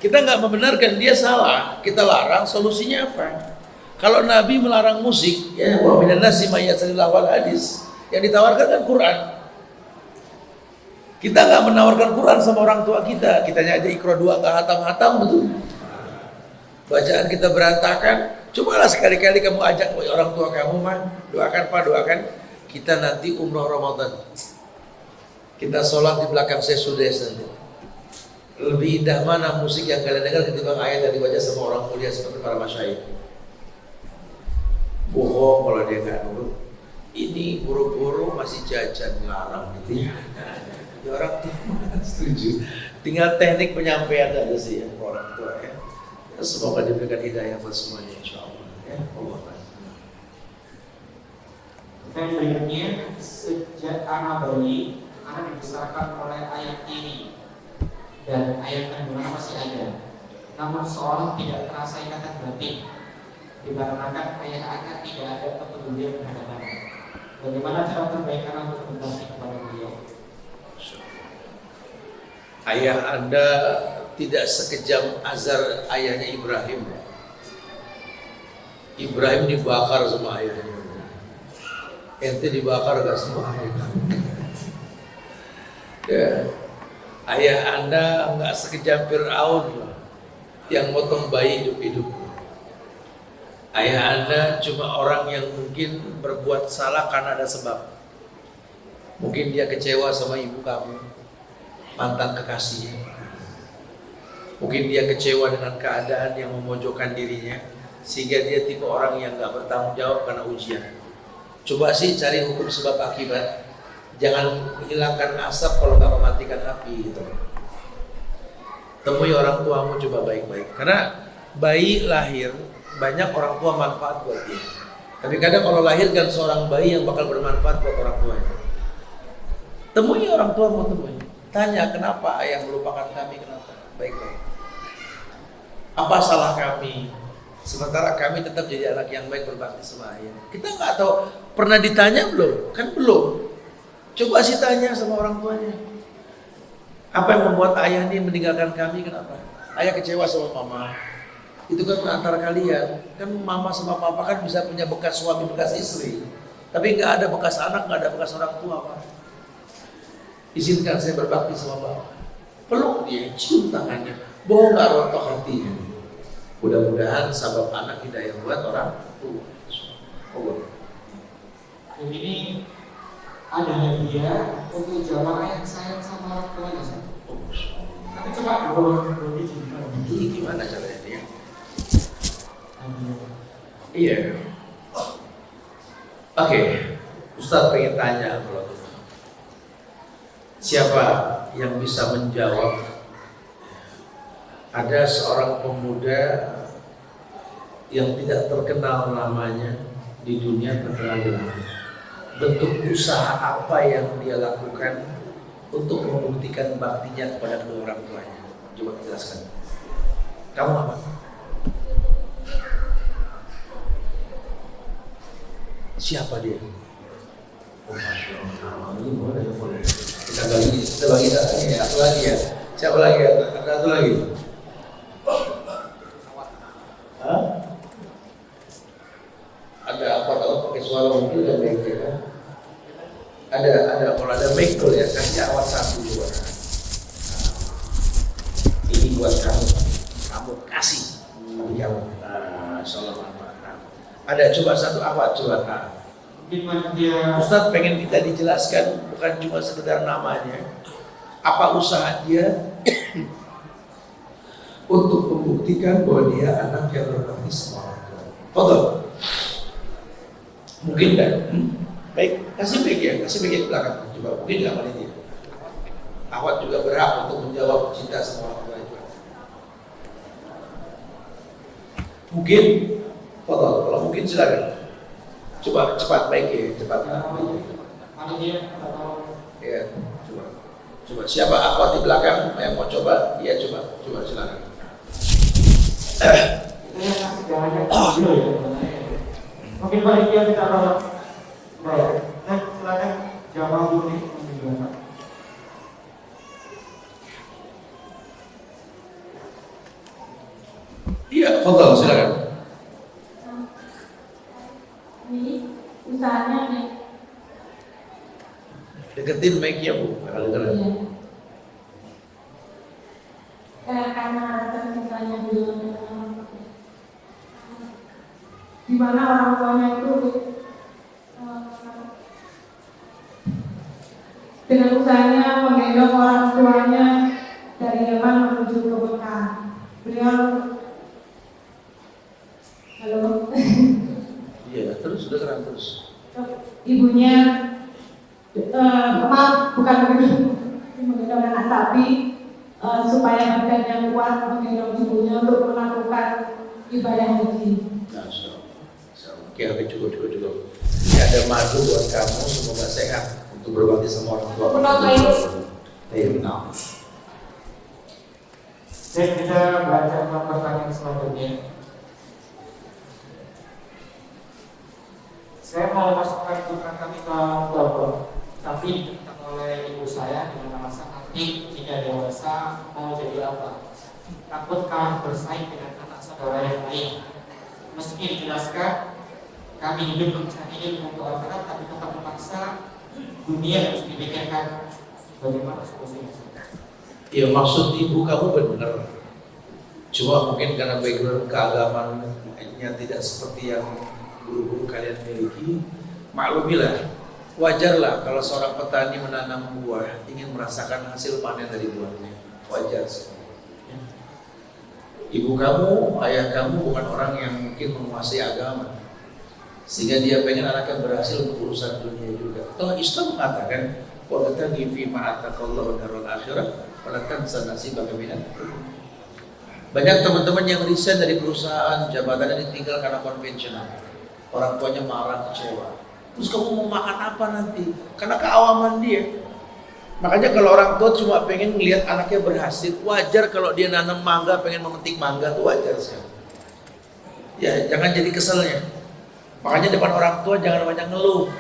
Kita nggak membenarkan dia salah, kita larang, solusinya apa? Kalau Nabi melarang musik, ya wa minan nasi may yas'alillahu wal hadis, yang ditawarkan kan Quran. Kita nggak menawarkan Quran sama orang tua kita, kitanya aja Iqra 2 nggak hatam-hatam betul. Bacaan kita berantakan. Cobalah sekali-kali kamu ajak orang tua kamu mah, doakan Pak, doakan kita nanti umroh Ramadan. Kita sholat di belakang Sesudes nanti. Lebih indah mana musik yang kalian dengar ketimbang ayat yang dibaca sama orang mulia seperti para masyayikh. Bohong kalau dia nggak nurut. Ini buru-buru masih jajan larang gitu ya. Ya orang tua setuju. Tinggal teknik penyampaian aja sih ya orang tua ya. Semoga diberikan hidayah buat semuanya insyaallah ya. Allah. Dan berikutnya, sejak anak bayi, anak dibesarkan oleh ayah tiri dan ayah kandungan masih ada. Namun seolah tidak terasa ikatan batin, dikarenakan ayah anak tidak ada kepedulian terhadap anak. Bagaimana cara terbaik anak untuk berbakti kepada beliau? Ayah Anda tidak sekejam azar ayahnya Ibrahim. Ibrahim dibakar sama ayahnya. Ente dibakar gak sama ayah? Ya. Ayah Anda nggak sekejam Fir'aun yang motong bayi hidup-hidup. Ayah Anda cuma orang yang mungkin berbuat salah karena ada sebab. Mungkin dia kecewa sama ibu kamu, mantan kekasihnya. Mungkin dia kecewa dengan keadaan yang memojokkan dirinya, sehingga dia tipe orang yang gak bertanggung jawab karena ujian. Coba sih cari hukum sebab akibat. Jangan menghilangkan asap kalau gak mematikan api gitu. Temui orang tuamu coba baik-baik. Karena bayi lahir, banyak orang tua manfaat buat dia. Tapi kadang kalau lahirkan seorang bayi yang bakal bermanfaat buat orang tuanya. Temui orang tuamu, temui. Tanya kenapa ayah melupakan kami, kenapa? Baik-baik. Apa salah kami? Sementara kami tetap jadi anak yang baik, berbakti sama ayah. Kita nggak tahu, pernah ditanya belum? Kan belum. Coba sih tanya sama orang tuanya. Apa yang membuat ayah ini meninggalkan kami, kenapa? Ayah kecewa sama mama. Itu kan antara kalian. Kan mama sama papa kan bisa punya bekas suami, bekas istri. Tapi nggak ada bekas anak, nggak ada bekas orang tua, Pak. Izinkan saya berbakti sama bapak. Peluk dia, cium tangannya. Bohong nggak rontok hatinya. Mudah-mudahan sabab anak hidayah buat orang tua. Oh. Ini ada hadiah untuk jamaah yang sayang sama orang tuanya. Tapi coba belum dicinta. Ini gimana caranya dia? Iya. Oke, Ustadz pengen tanya kalau gitu. Siapa yang bisa menjawab? Ada seorang pemuda yang tidak terkenal namanya di dunia, terkenal di langit. Bentuk usaha apa yang dia lakukan untuk membuktikan baktinya kepada kedua orang tuanya? Coba jelaskan. Kamu apa? Siapa dia? Oh, Masya Allah. Ini boleh. Kita bagi ya, satu lagi ya. Siapa lagi? Ada satu lagi. Hah? Ada apa kalau pakai suara mobil dan mic ya? Ada kalau ada mic tuh ya, kasih awat satu juga. Nah, ini buat kamu kasih bagi kamu. Nah, insyaallah manfaat. Nah, ada coba satu awat coba. Nah, Ustadz pengen kita dijelaskan bukan cuma sekedar namanya, apa usaha dia untuk membuktikan bahwa dia anak yang berbakti sama orang tua. Foto, mungkin kan? Baik, kasih mic ya ke belakang. Coba mungkin nggak ini dia. Awak juga berhak untuk menjawab cinta sama orang tua itu. Mungkin foto, kalau mungkin silakan. Coba cepat baik ya, cepat. Mana dia? Ya, coba. Siapa akhwat di belakang yang mau coba? Iya coba silakan. Mungkin balik dia kita tolong. Baik, silakan jawab dulu nih. Iya, fadhal silakan. Ini usahanya nih. Deketin mic-nya Bu, kalau dengar. Iya. Karena misalnya di mana orang tuanya itu dengan usahanya menggendong orang tuanya dari Yaman menuju ke Mekah. Beliau, halo. Iya, terus dengeran terus. Ibunya maaf, bukan begitu, menggendong anak sapi supaya badannya kuat, menggendong ibunya untuk melakukan ibadah haji. Oke, cukup. Ini ada madu buat kamu, semoga sehat untuk berbakti sama orang tua. Dan kita baca pertanyaan selanjutnya. Saya mau masukkan putra kami ke Bogor, tapi diminta oleh ibu saya dengan alasan nanti jika dewasa mau jadi apa? Takutkah bersaing dengan anak saudara yang lain? Meski dijelaskan kami hidup mencari ilmu untuk akhirat, tapi tetap memaksa dunia harus dipikirkan. Bagaimana solusinya? Ya maksud ibu kamu benar. Cuma mungkin karena background keagamaannya tidak seperti yang guru-guru kalian miliki, maklumilah, wajarlah kalau seorang petani menanam buah ingin merasakan hasil panen dari buahnya, wajar sekali. Ibu kamu, ayah kamu bukan orang yang mungkin menguasai agama, sehingga dia pengen anaknya berhasil untuk urusan dunia juga. Toh Islam mengatakan, "Wabtaghi fima ataqallahu darul akhirah, wa la tansa nasibaka minad dunya." Banyak teman-teman yang resign dari perusahaan, jabatannya ditinggal karena konvensional. Orang tuanya marah, kecewa. Terus kamu mau makan apa nanti? Karena keawaman dia. Makanya kalau orang tua cuma pengen ngelihat anaknya berhasil, wajar kalau dia nanam mangga, pengen memetik mangga, itu wajar sekali. Ya, jangan jadi keselnya. Makanya depan orang tua jangan banyak ngeluh.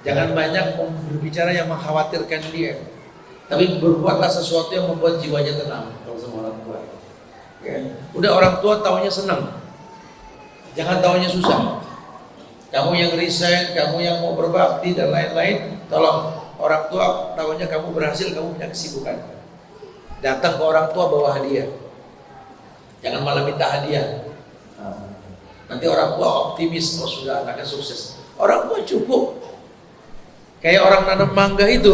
Jangan banyak berbicara yang mengkhawatirkan dia. Tapi berbuatlah sesuatu yang membuat jiwanya tenang. Kalau sama orang tua, ya. Udah orang tua taunya senang, jangan taunya susah. Kamu yang resign, kamu yang mau berbakti dan lain-lain, tolong orang tua taunya kamu berhasil, kamu punya kesibukan. Datang ke orang tua bawa hadiah, jangan malah minta hadiah. Nanti orang tua optimis, oh sudah anaknya sukses. Orang tua cukup. Kayak orang nanam mangga itu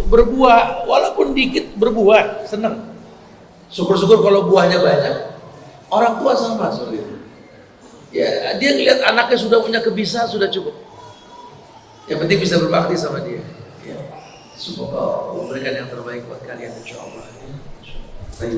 berbuah, walaupun dikit berbuah, senang. Syukur-syukur kalau buahnya banyak. Orang tua sama seperti itu. Ya, dia ngeliat anaknya sudah punya kebisaan, sudah cukup. Yang penting bisa berbakti sama dia. Ya. Semoga Allah memberikan yang terbaik buat kalian, insya Allah. Baik.